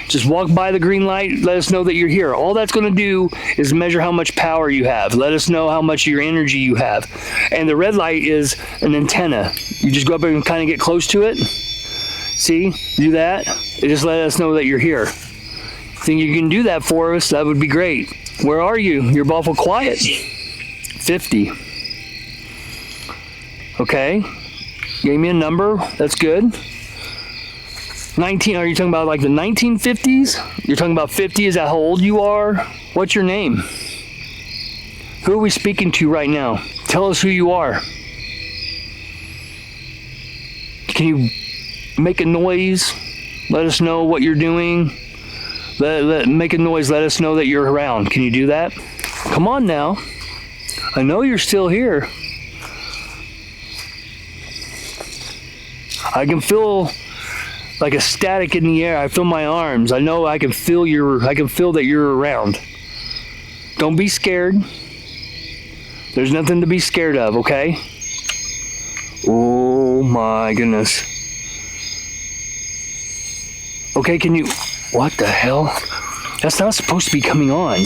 Just walk by the green light, let us know that you're here. All that's going to do is measure how much power you have. Let us know how much of your energy you have. And the red light is an antenna. You just go up and kind of get close to it. See? Do that. It just let us know that you're here. Think you can do that for us? That would be great. Where are you? You're awful quiet. 50. Okay. Gave me a number. That's good. 19. Are you talking about like the 1950s? You're talking about 50? Is that how old you are? What's your name? Who are we speaking to right now? Tell us who you are. Can you make a noise? Let us know what you're doing. Make a noise. Let us know that you're around. Can you do that? Come on now. I know you're still here. I can feel like a static in the air. I feel my arms. I know I can feel that you're around. Don't be scared. There's nothing to be scared of, okay? Oh my goodness. Okay, can you... What the hell? That's not supposed to be coming on.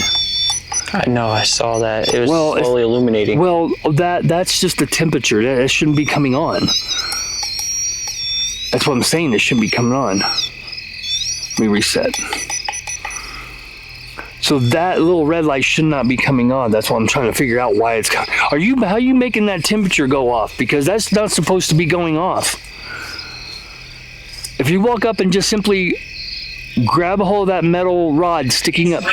I know, I saw that. It was slowly illuminating. Well, that's just the temperature. That shouldn't be coming on. That's what I'm saying. It shouldn't be coming on. Let me reset. So that little red light should not be coming on. That's what I'm trying to figure out why it's coming. How are you making that temperature go off? Because that's not supposed to be going off. If you walk up and just simply grab a hold of that metal rod sticking up,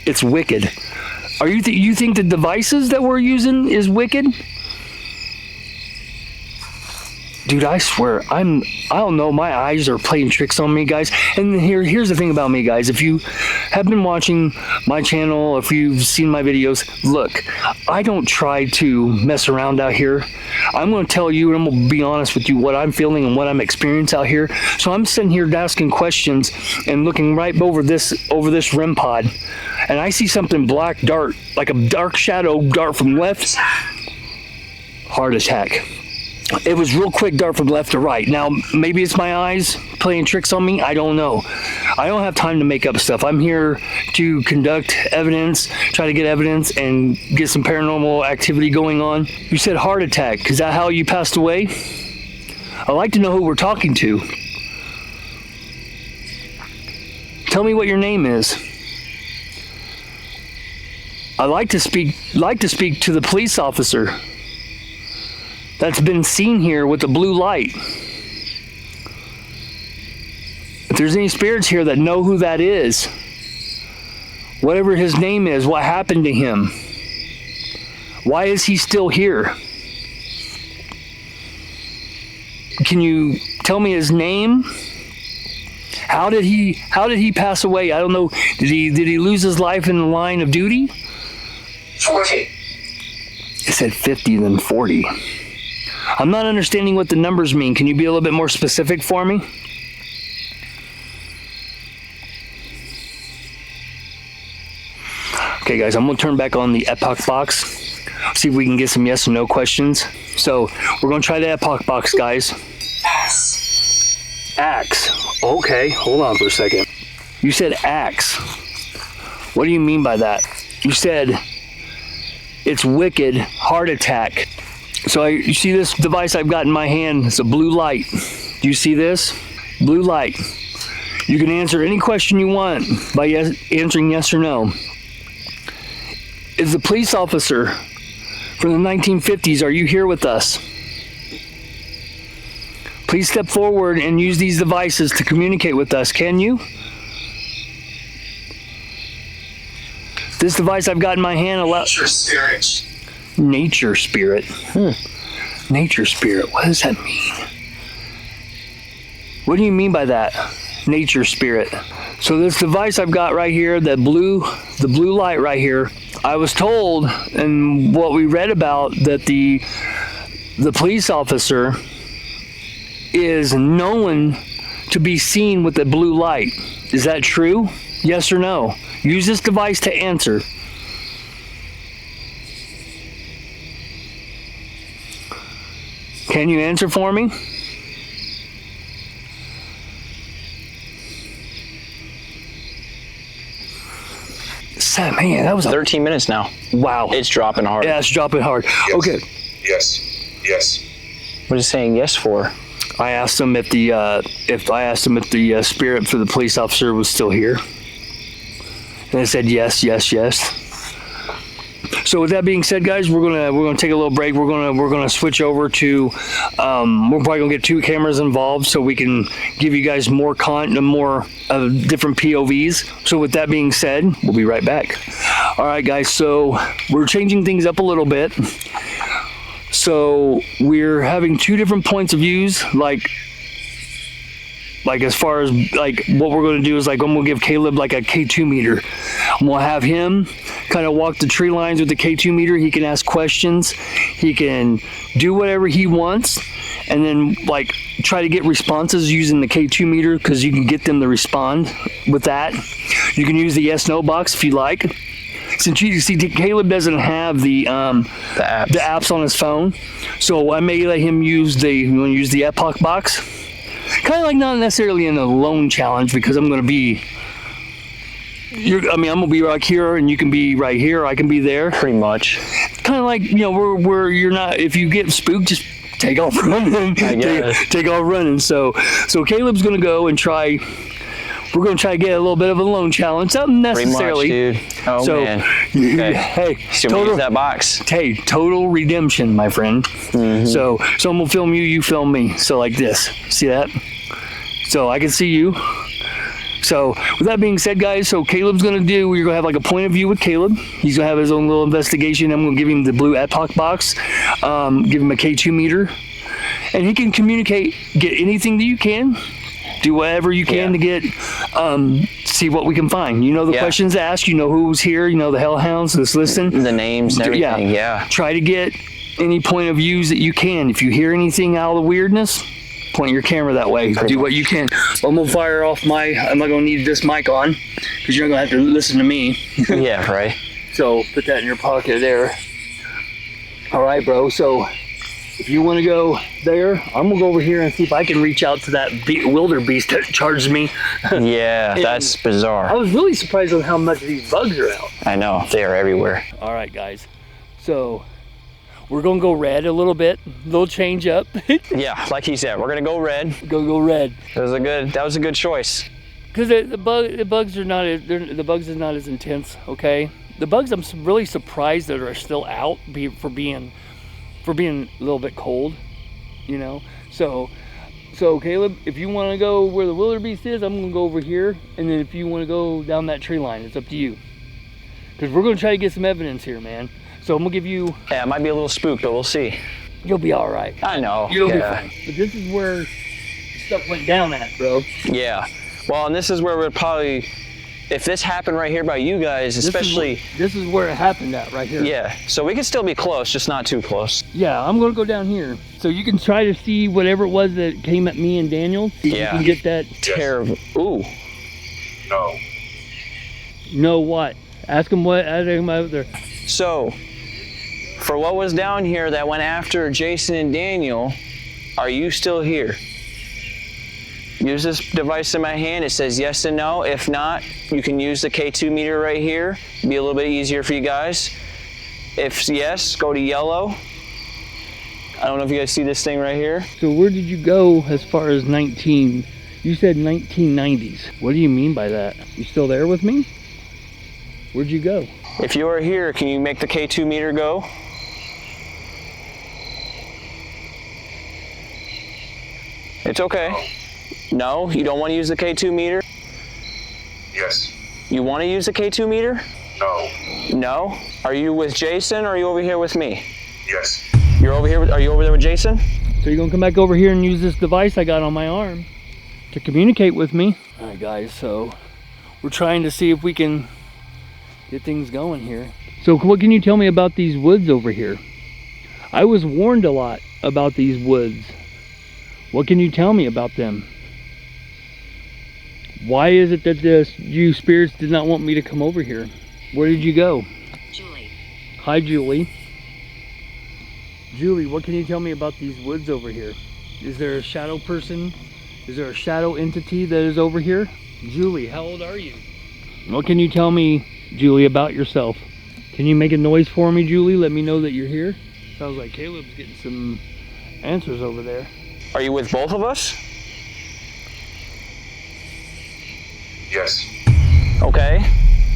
it's wicked. You think the devices that we're using is wicked? Dude, I swear, I don't know, my eyes are playing tricks on me, guys. And here's the thing about me, guys. If you have been watching my channel, if you've seen my videos, look, I don't try to mess around out here. I'm going to tell you, and I'm going to be honest with you, what I'm feeling and what I'm experiencing out here. So I'm sitting here asking questions and looking right over this REM pod, and I see something black dart, like a dark shadow dart from left. Heart attack. It was real quick dart from left to right. Now, maybe it's my eyes playing tricks on me. I don't know. I don't have time to make up stuff. I'm here to conduct evidence, try to get evidence, and get some paranormal activity going on. You said heart attack. Is that how you passed away? I'd like to know who we're talking to. Tell me what your name is. I'd like to speak to the police officer that's been seen here with the blue light. If there's any spirits here that know who that is, whatever his name is, what happened to him? Why is he still here? Can you tell me his name? How did he pass away? I don't know. Did he lose his life in the line of duty? 40. It said 50, then 40. I'm not understanding what the numbers mean. Can you be a little bit more specific for me? Okay, guys, I'm going to turn back on the epoch box. See if we can get some yes or no questions. So we're going to try the epoch box, guys. Axe. Okay, hold on for a second. You said axe. What do you mean by that? You said it's wicked, heart attack. So you see this device I've got in my hand? It's a blue light. Do you see this? Blue light. You can answer any question you want by answering yes or no. Is the police officer from the 1950s, are you here with us? Please step forward and use these devices to communicate with us. Can you? This device I've got in my hand allows... Nature spirit. Nature spirit. Nature spirit. What does that mean? What do you mean by that? Nature spirit. So this device I've got right here, the blue light right here, I was told, and what we read about, that the police officer is known to be seen with the blue light. Is that true? Yes or no? Use this device to answer. Can you answer for me? Man, that was 13 minutes now. Wow. It's dropping hard. Yeah, it's dropping hard. Yes. Okay. Yes. Yes. What is it saying yes for? I asked him if the spirit for the police officer was still here, and they said yes, yes, yes. So with that being said, guys, we're gonna take a little break. We're gonna switch over to we're probably gonna get 2 cameras involved so we can give you guys more different POVs. So with that being said, we'll be right back. All right, guys. So we're changing things up a little bit. So we're having 2 different points of views, like as far as like what we're going to do is like I'm going to give Kaleb like a K2 meter. I'm going to have him kind of walk the tree lines with the K2 meter. He can ask questions, he can do whatever he wants, and then like try to get responses using the K2 meter, because you can get them to respond with that. You can use the yes no box if you like. Since you see Kaleb doesn't have the apps on his phone, so I may let him use the epoch box. Kind of like not necessarily in a lone challenge, because I'm going to be, I'm going to be right here and you can be right here. I can be there. Pretty much. Kind of like, where you're not, if you get spooked, just take off running. Take off running. So Kaleb's going to go and try. We're going to try to get a little bit of a lone challenge. Not necessarily. Pretty much, dude. Oh, so, man. Okay. Hey, Still use that box. Hey, total redemption, my friend. Mm-hmm. So I'm going to film you, you film me. So like this. See that? So I can see you. So with that being said, guys, so Kaleb's going to do, we're going to have like a point of view with Kaleb. He's going to have his own little investigation. I'm going to give him the blue epoch box, give him a K2 meter, and he can communicate, get anything that you can. Do whatever you can to get, see what we can find. The questions to ask, who's here, the hellhounds that's listening. The names and everything, yeah. Try to get any point of views that you can. If you hear anything out of the weirdness, point your camera that way. Do what you can. I'm going to fire off I'm not going to need this mic on, because you're not going to have to listen to me. Yeah, right. So put that in your pocket there. All right, bro. So if you want to go there, I'm going to go over here and see if I can reach out to that wildebeest that charged me. Yeah, that's bizarre. I was really surprised on how much these bugs are out. I know, they are everywhere. All right, guys. So we're going to go red a little bit. A little change up. Yeah, like he said, we're going to go red. Go red. That was a good choice. Because the bugs are not the bugs is not as intense, okay? The bugs, I'm really surprised that are still out for being a little bit cold, So Kaleb, if you want to go where the wildebeest is, I'm going to go over here. And then if you want to go down that tree line, it's up to you. Because we're going to try to get some evidence here, man. So I'm going to give you... Yeah, it might be a little spooked, but we'll see. You'll be all right. I know. You'll be fine. But this is where stuff went down at, bro. Yeah. Well, and this is where we'd probably... If this happened right here by you guys, especially... This is where it happened at, right here. Yeah, so we can still be close, just not too close. Yeah, I'm going to go down here. So you can try to see whatever it was that came at me and Daniel. Yeah. You can get that... Terrible. Ooh. No. No what? Ask him out there. So, for what was down here that went after Jason and Daniel, are you still here? Use this device in my hand. It says yes and no. If not, you can use the K2 meter right here. Be a little bit easier for you guys. If yes, go to yellow. I don't know if you guys see this thing right here. So where did you go as far as 19? You said 1990s. What do you mean by that? You still there with me? Where'd you go? If you are here, can you make the K2 meter go? It's okay. No, you don't want to use the K2 meter? Yes. You want to use the K2 meter? No. No? Are you with Jason or are you over here with me? Yes. You're over here, are you over there with Jason? So you're gonna come back over here and use this device I got on my arm to communicate with me. All right, guys, so we're trying to see if we can get things going here. So what can you tell me about these woods over here? I was warned a lot about these woods. What can you tell me about them? Why is it that you spirits did not want me to come over here? Where did you go? Julie. Hi, Julie. Julie, what can you tell me about these woods over here? Is there a shadow person? Is there a shadow entity that is over here? Julie, how old are you? What can you tell me, Julie, about yourself? Can you make a noise for me, Julie? Let me know that you're here. Sounds like Caleb's getting some answers over there. Are you with both of us? Yes. Okay.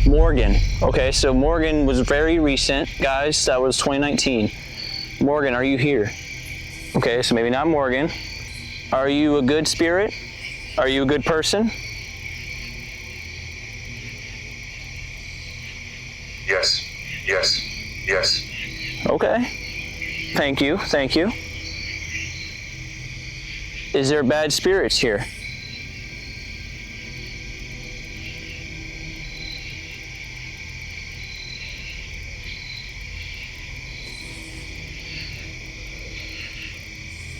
Morgan. Okay, so Morgan was very recent, guys. That was 2019. Morgan, are you here? Okay, so maybe not Morgan. Are you a good spirit? Are you a good person? Yes. Yes. Yes. Okay. Thank you. Thank you. Is there bad spirits here?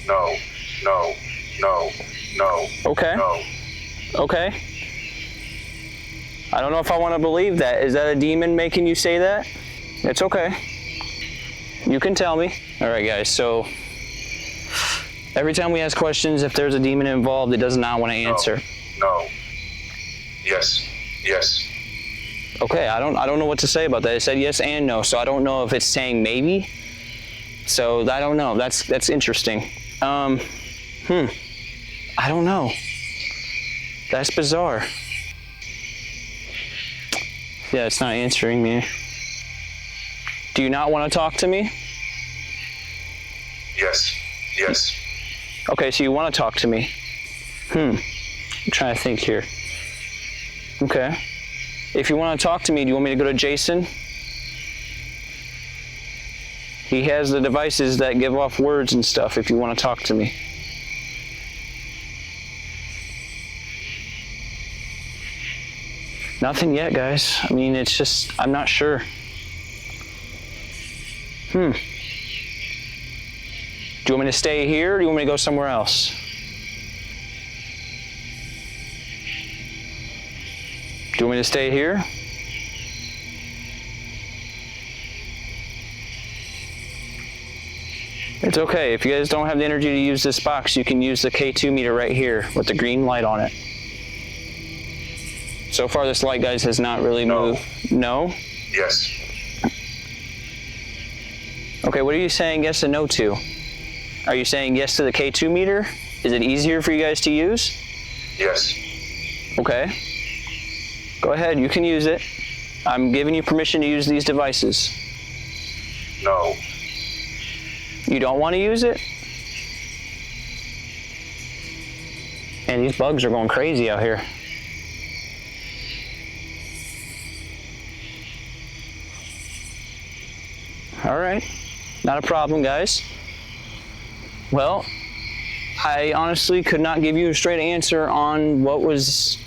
No. No. No. No. Okay. No. Okay. I don't know if I want to believe that. Is that a demon making you say that? It's okay. You can tell me. All right, guys. So every time we ask questions, if there's a demon involved, it does not want to answer. No. Yes. Yes. Okay. I don't know what to say about that. It said yes and no, so I don't know if it's saying maybe. So I don't know. That's interesting. I don't know. That's bizarre. Yeah, it's not answering me. Do you not want to talk to me? Yes. Yes. Okay, so you want to talk to me. I'm trying to think here. Okay. If you want to talk to me, do you want me to go to Jason? He has the devices that give off words and stuff if you want to talk to me. Nothing yet, guys. I mean, it's just, I'm not sure. Do you want me to stay here or do you want me to go somewhere else? Do you want me to stay here? It's okay. If you guys don't have the energy to use this box, you can use the K2 meter right here with the green light on it. So far, this light, guys, has not really moved. No? Yes. Okay, what are you saying yes and no to? Are you saying yes to the K2 meter? Is it easier for you guys to use? Yes. Okay. Go ahead, you can use it. I'm giving you permission to use these devices. No. You don't want to use it? And these bugs are going crazy out here. All right, not a problem, guys. Well, I honestly could not give you a straight answer on what was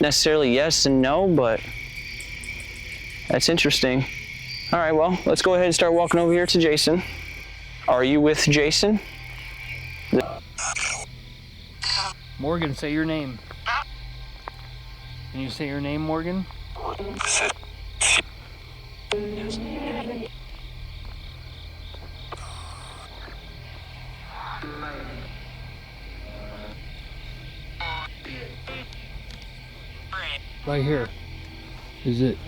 necessarily yes and no, but that's interesting. All right, well, let's go ahead and start walking over here to Jason. Are you with Jason? Morgan, say your name. Can you say your name, Morgan? Right here. Is it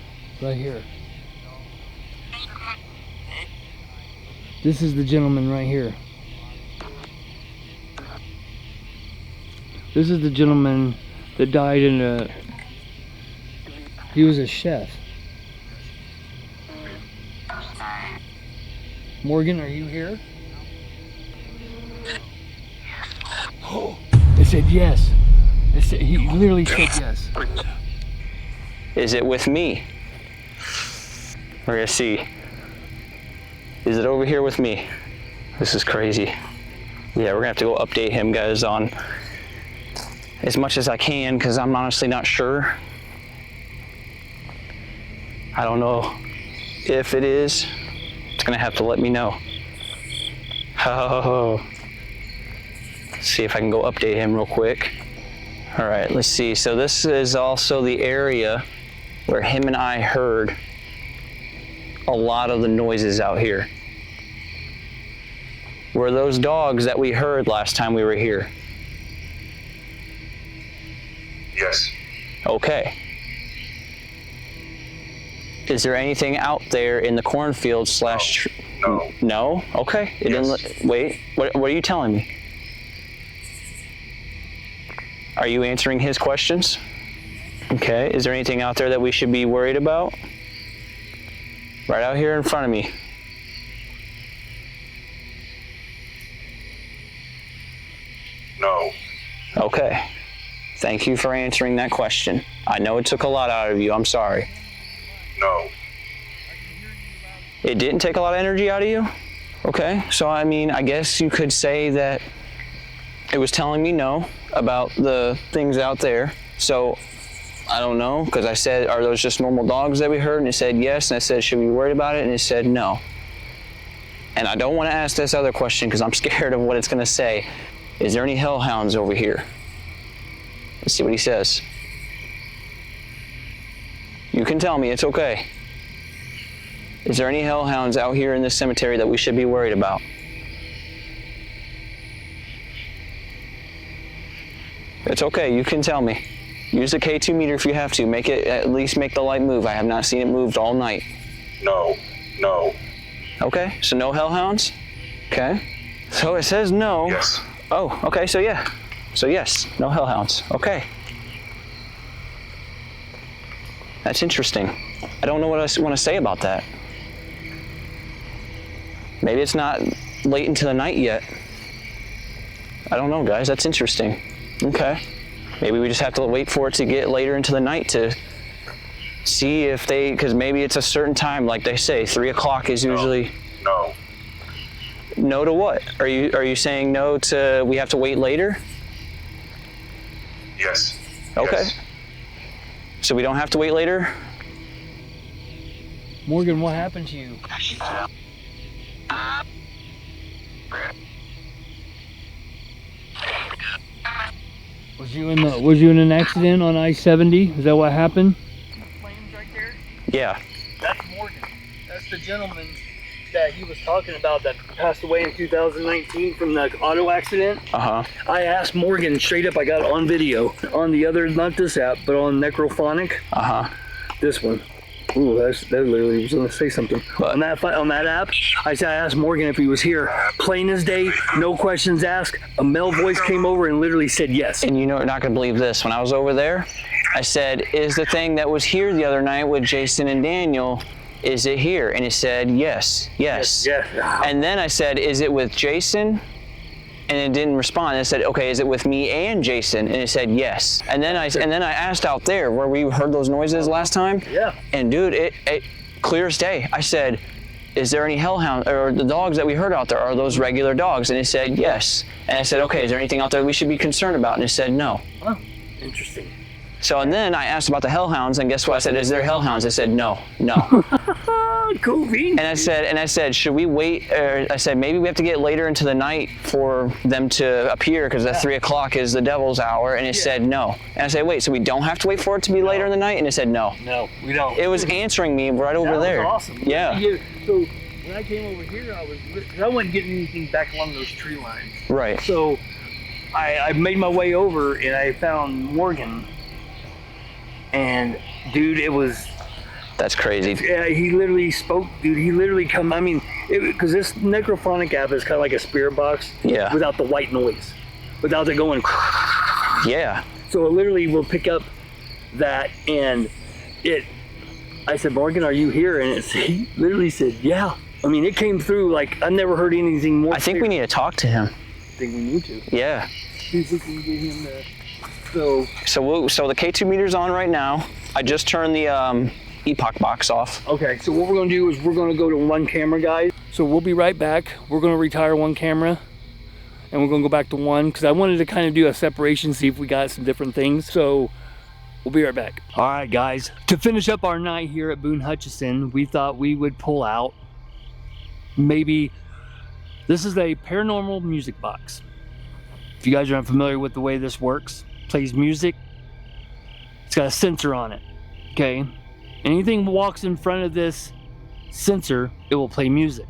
right here? This is the gentleman right here. This is the gentleman that died in a... He was a chef. Morgan, are you here? Oh, it said yes. It said, he literally said yes. Is it with me? We're gonna see. Is it over here with me? This is crazy. Yeah, we're gonna have to go update him, guys, on as much as I can, because I'm honestly not sure. I don't know if it is. It's gonna have to let me know. Oh. Let's see if I can go update him real quick. All right, let's see. So this is also the area where him and I heard a lot of the noises out here. were those dogs that we heard last time we were here? Yes. Okay. Is there anything out there in the cornfield slash... No. No? Okay. It Yes. didn't. Wait. What are you telling me? Are you answering his questions? Okay. Is there anything out there that we should be worried about? Right out here in front of me. No. Okay. Thank you for answering that question. I know it took a lot out of you. I'm sorry. No. It didn't take a lot of energy out of you? Okay. So, I mean, I guess you could say that it was telling me no about the things out there. So, I don't know, because I said, are those just normal dogs that we heard? And it said yes. And I said, should we be worried about it? And it said no. And I don't want to ask this other question because I'm scared of what it's going to say. Is there any hellhounds over here? Let's see what he says. You can tell me, it's okay. Is there any hellhounds out here in this cemetery that we should be worried about? It's okay, you can tell me. Use the K2 meter if you have to. Make it, at least make the light move. I have not seen it moved all night. No. No. Okay, so no hellhounds? Okay. So it says no. Yes. Oh, okay, so yeah. So yes, no hellhounds. Okay. That's interesting. I don't know what I want to say about that. Maybe it's not late into the night yet. I don't know, guys. That's interesting. Okay. Maybe we just have to wait for it to get later into the night to see if they, because maybe it's a certain time, like they say, 3 o'clock is usually. No. No to what? Are you saying no to we have to wait later? Yes. Okay. Yes. So we don't have to wait later? Morgan, what happened to you? Was you in an accident on I-70? Is that what happened? Flames right there. Yeah. That's Morgan. That's the gentleman that he was talking about that passed away in 2019 from the auto accident. Uh-huh. I asked Morgan straight up, I got it on video, on the other, not this app, but on Necrophonic, Uh-huh. this one. Ooh, that literally was gonna say something. What? On that app, I asked Morgan if he was here. Plain as day, no questions asked. A male voice came over and literally said yes. And you know, you're not gonna believe this. When I was over there, I said, is the thing that was here the other night with Jason and Daniel, is it here? And it said, yes. Yeah. And then I said, is it with Jason? And it didn't respond. I said, okay, is it with me and Jason? And it said yes. And then I asked out there where we heard those noises last time. Yeah. And dude, it clear as day. I said, is there any hellhound or the dogs that we heard out there, are those regular dogs? And it said yes. And I said, okay, is there anything out there we should be concerned about? And it said no. Oh, interesting. So and then I asked about the hellhounds, and guess what? I said, is there hellhounds? I said no. Cool beans. And I said, should we wait? I said, maybe we have to get later into the night for them to appear because at 3 o'clock is the devil's hour. And it said no. And I said, wait, so we don't have to wait for it to be later in the night? And it said no. No, we don't. It was answering me right over there. That was awesome. Yeah. So when I came over here, I wasn't getting anything back along those tree lines. Right. So I made my way over and I found Morgan. And dude, it was. That's crazy. Yeah, he literally spoke, dude. He literally because this Necrophonic app is kind of like a spirit box. Yeah. Without the white noise, without it going. Yeah. So it literally will pick up that, and I said, Morgan, are you here? And he literally said, yeah. I mean, it came through like I've never heard anything more. I think we need to talk to him. I think we need to. Yeah. See if we can get him to. So the K2 meter's on right now. I just turned the epoch box off. Okay, so what we're gonna do is we're gonna go to one camera, guys. So we'll be right back. We're gonna retire one camera and we're gonna go back to one because I wanted to kind of do a separation, see if we got some different things. So we'll be right back. All right, guys. To finish up our night here at Boone Hutcheson, we thought we would pull out maybe, this is a paranormal music box. If you guys are unfamiliar with the way this works, plays music, it's got a sensor on it, okay? Anything walks in front of this sensor, it will play music,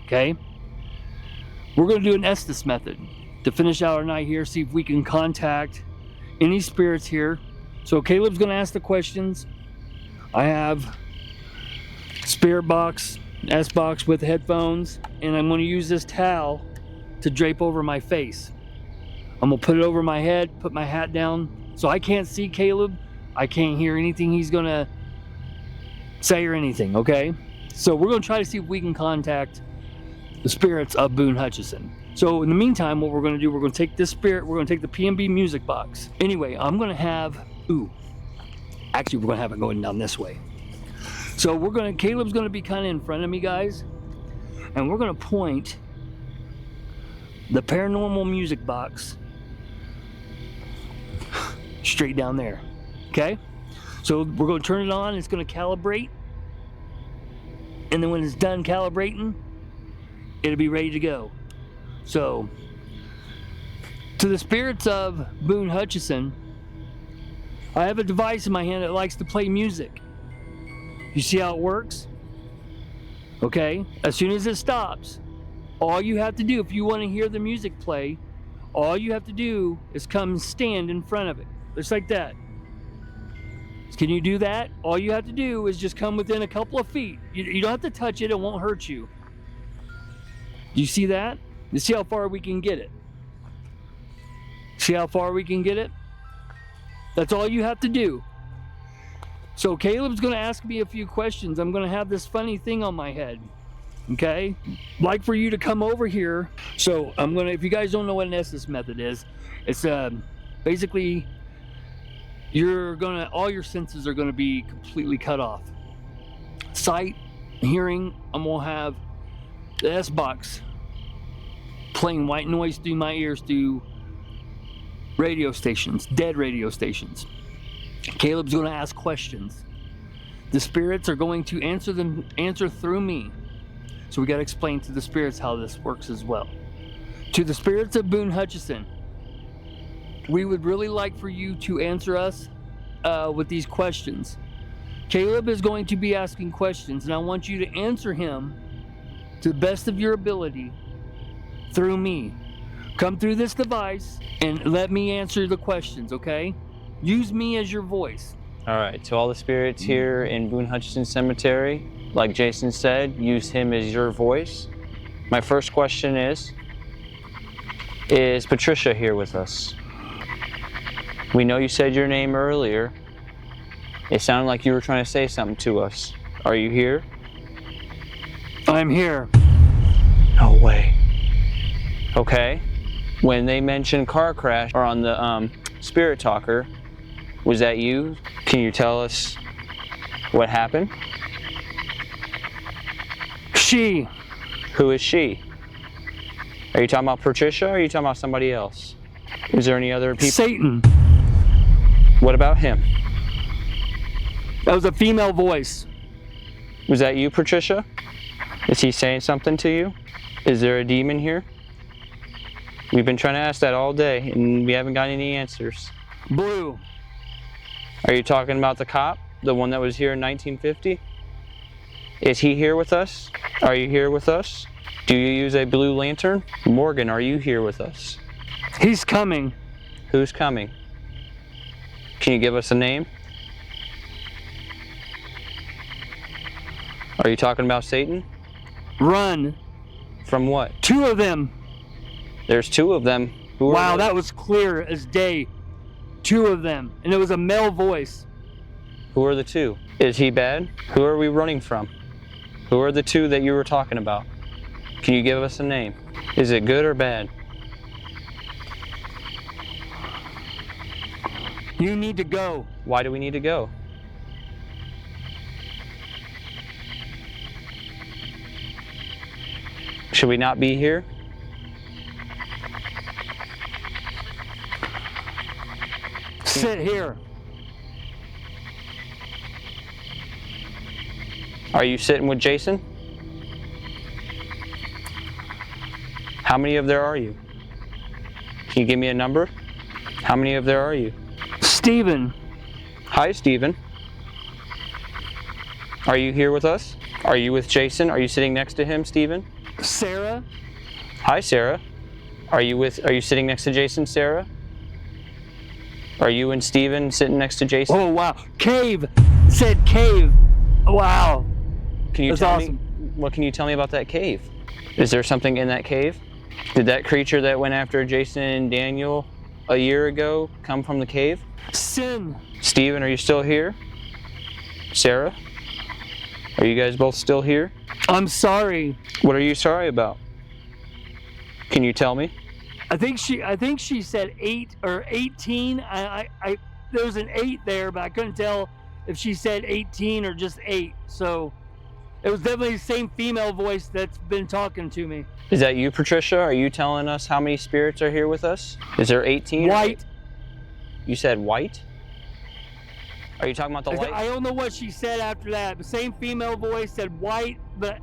okay? we're going to do an Estes method to finish out our night here, see if we can contact any spirits here. So Kaleb's going to ask the questions. I have spirit box, S box with headphones, and I'm going to use this towel to drape over my face. I'm going to put it over my head, put my hat down, so I can't see Kaleb. I can't hear anything he's going to say or anything, okay? So we're going to try to see if we can contact the spirits of Boone Hutcheson. So in the meantime, what we're going to do, we're going to take this spirit, we're going to take the P&B music box. Anyway, I'm going to have, actually we're going to have it going down this way. So Kaleb's going to be kind of in front of me, guys, and we're going to point the paranormal music box straight down there, okay? So we're going to turn it on, it's going to calibrate, and then when it's done calibrating, it'll be ready to go. So, to the spirits of Boone Hutcheson, I have a device in my hand that likes to play music. You see how it works? Okay, as soon as it stops, all you have to do, if you want to hear the music play, all you have to do is come and stand in front of it, just like that. Can you do that? All you have to do is just come within a couple of feet. You don't have to touch it, it won't hurt you. You see that? You see how far we can get it? See how far we can get it? That's all you have to do. So Kaleb's going to ask me a few questions. I'm going to have this funny thing on my head. Okay? Like for you to come over here. So I'm going to, if you guys don't know what an Estes method is, it's basically all your senses are going to be completely cut off. Sight, hearing, I'm going to have the S box playing white noise through my ears through radio stations, dead radio stations. Kaleb's going to ask questions. The spirits are going to answer through me. So we got to explain to the spirits how this works as well. To the spirits of Boone Hutcheson, we would really like for you to answer us with these questions. Kaleb is going to be asking questions, and I want you to answer him to the best of your ability through me. Come through this device and let me answer the questions, okay? Use me as your voice. All right, to all the spirits here in Boone Hutcheson Cemetery, like Jason said, use him as your voice. My first question is Patricia here with us? We know you said your name earlier. It sounded like you were trying to say something to us. Are you here? I'm here. No way. Okay. When they mentioned car crash or on the Spirit Talker, was that you? Can you tell us what happened? She. Who is she? Are you talking about Patricia or are you talking about somebody else? Is there any other people? Satan. What about him? That was a female voice. Was that you, Patricia? Is he saying something to you? Is there a demon here? We've been trying to ask that all day and we haven't got any answers. Blue. Are you talking about the cop? The one that was here in 1950? Is he here with us? Are you here with us? Do you use a blue lantern? Morgan, are you here with us? He's coming. Who's coming? Can you give us a name? Are you talking about Satan? Run. From what? 2 of them. There's 2 of them. Who are Wow, those? that was clear as day. 2 of them. And it was a male voice. Who are the 2? Is he bad? Who are we running from? Who are the 2 that you were talking about? Can you give us a name? Is it good or bad? You need to go. Why do we need to go? Should we not be here? Sit here. Are you sitting with Jason? How many of there are you? Can you give me a number? How many of there are you? Stephen. Hi, Stephen. Are you here with us? Are you with Jason? Are you sitting next to him, Stephen? Sarah. Hi, Sarah. Are you sitting next to Jason, Sarah? Are you and Steven sitting next to Jason? Oh, wow. Cave. Said cave. Wow. Can you That's tell awesome. me, what can you tell me about that cave? Is there something in that cave? Did that creature that went after Jason and Daniel a year ago come from the cave? Sin. Steven, are you still here? Sarah? Are you guys both still here? I'm sorry. What are you sorry about? Can you tell me? I think she said 8 or 18. There was an 8 there, but I couldn't tell if she said 18 or just 8. So it was definitely the same female voice that's been talking to me. Is that you, Patricia? Are you telling us how many spirits are here with us? Is there 18? White. You said white? Are you talking about the light? I don't know what she said after that. The same female voice said white, but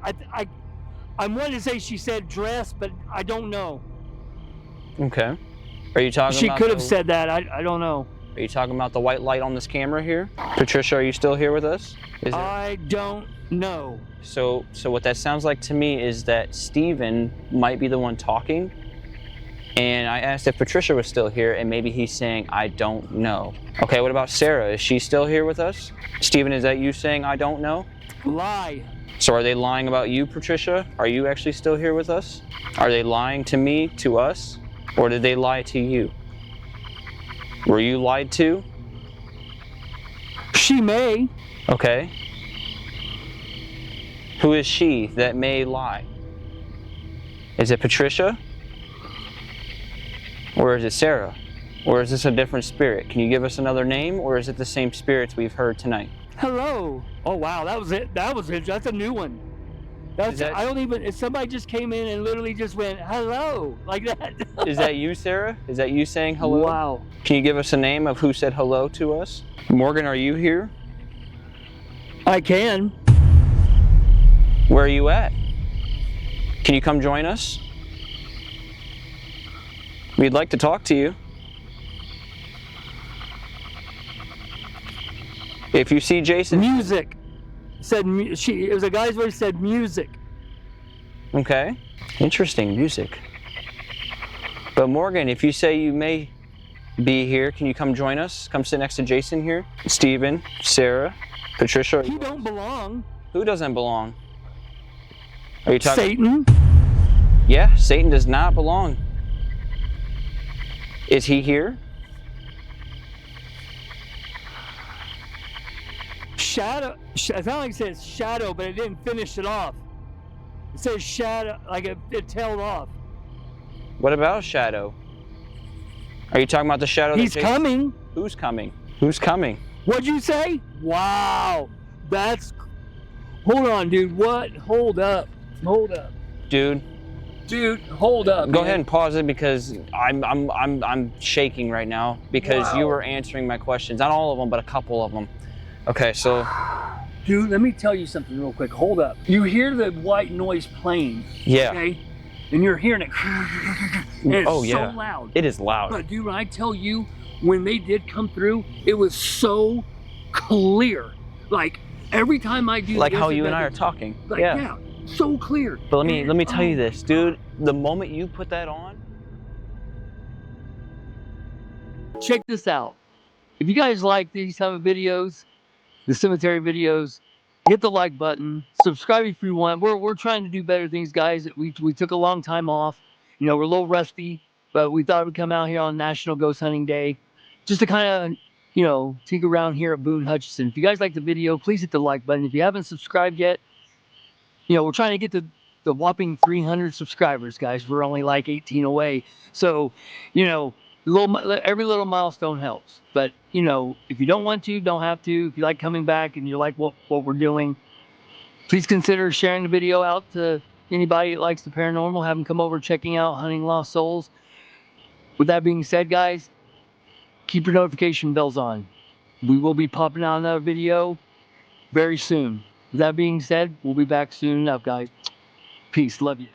I'm wanting to say she said dress, but I don't know. Okay. Are you talking She about could have said that. I don't know. Are you talking about the white light on this camera here? Patricia, are you still here with us? I don't know. So what that sounds like to me is that Steven might be the one talking. And I asked if Patricia was still here, and maybe he's saying, I don't know. Okay, what about Sarah? Is she still here with us? Steven, is that you saying, I don't know? Lie. So are they lying about you, Patricia? Are you actually still here with us? Are they lying to me, to us? Or did they lie to you? Were you lied to? She may. Okay. Who is she that may lie? Is it Patricia? Or is it Sarah? Or is this a different spirit? Can you give us another name, or is it the same spirits we've heard tonight? Hello. Oh wow, that was it. That was it. That's a new one. I don't even. If somebody just came in and literally just went hello like that. Is that you, Sarah? Is that you saying hello? Wow. Can you give us a name of who said hello to us? Morgan, are you here? I can. Where are you at? Can you come join us? We'd like to talk to you. If you see Jason. Music. It was a guy's voice said music. Okay. Interesting, music. But Morgan, if you say you may be here, can you come join us? Come sit next to Jason here. Steven, Sarah, Patricia. He don't belong. Who doesn't belong? Are you talking? Satan. Yeah, Satan does not belong. Is he here? Shadow. It sounded like it says shadow, but it didn't finish it off. It says shadow, like it tailed off. What about shadow? Are you talking about the shadow? He's coming. Who's coming? Who's coming? What'd you say? Wow. Hold on, dude. What? Hold up. Dude, hold up. Go ahead and pause it, because I'm shaking right now because you were answering my questions. Not all of them, but a couple of them. Okay, so. Dude, let me tell you something real quick. Hold up. You hear the white noise playing. Yeah. Okay? And you're hearing it. And it's so loud. It is loud. But dude, when I tell you, when they did come through, it was so clear. Like every time I do. Like how you and I are talking. Like, yeah. So clear. But let me tell you this, dude. The moment you put that on. Check this out. If you guys like these type of videos, the cemetery videos, hit the like button. Subscribe if you want. We're trying to do better things, guys. We took a long time off. You know, we're a little rusty, but we thought we'd come out here on National Ghost Hunting Day, just to kind of, tinker around here at Boone Hutcheson. If you guys like the video, please hit the like button. If you haven't subscribed yet, we're trying to get to the whopping 300 subscribers, guys. We're only like 18 away. So, every little milestone helps. But, if you don't want to, don't have to. If you like coming back and you like what we're doing, please consider sharing the video out to anybody that likes the paranormal. Have them come over checking out Hunting Lost Souls. With that being said, guys, keep your notification bells on. We will be popping out another video very soon. With that being said, we'll be back soon enough, guys. Peace. Love you.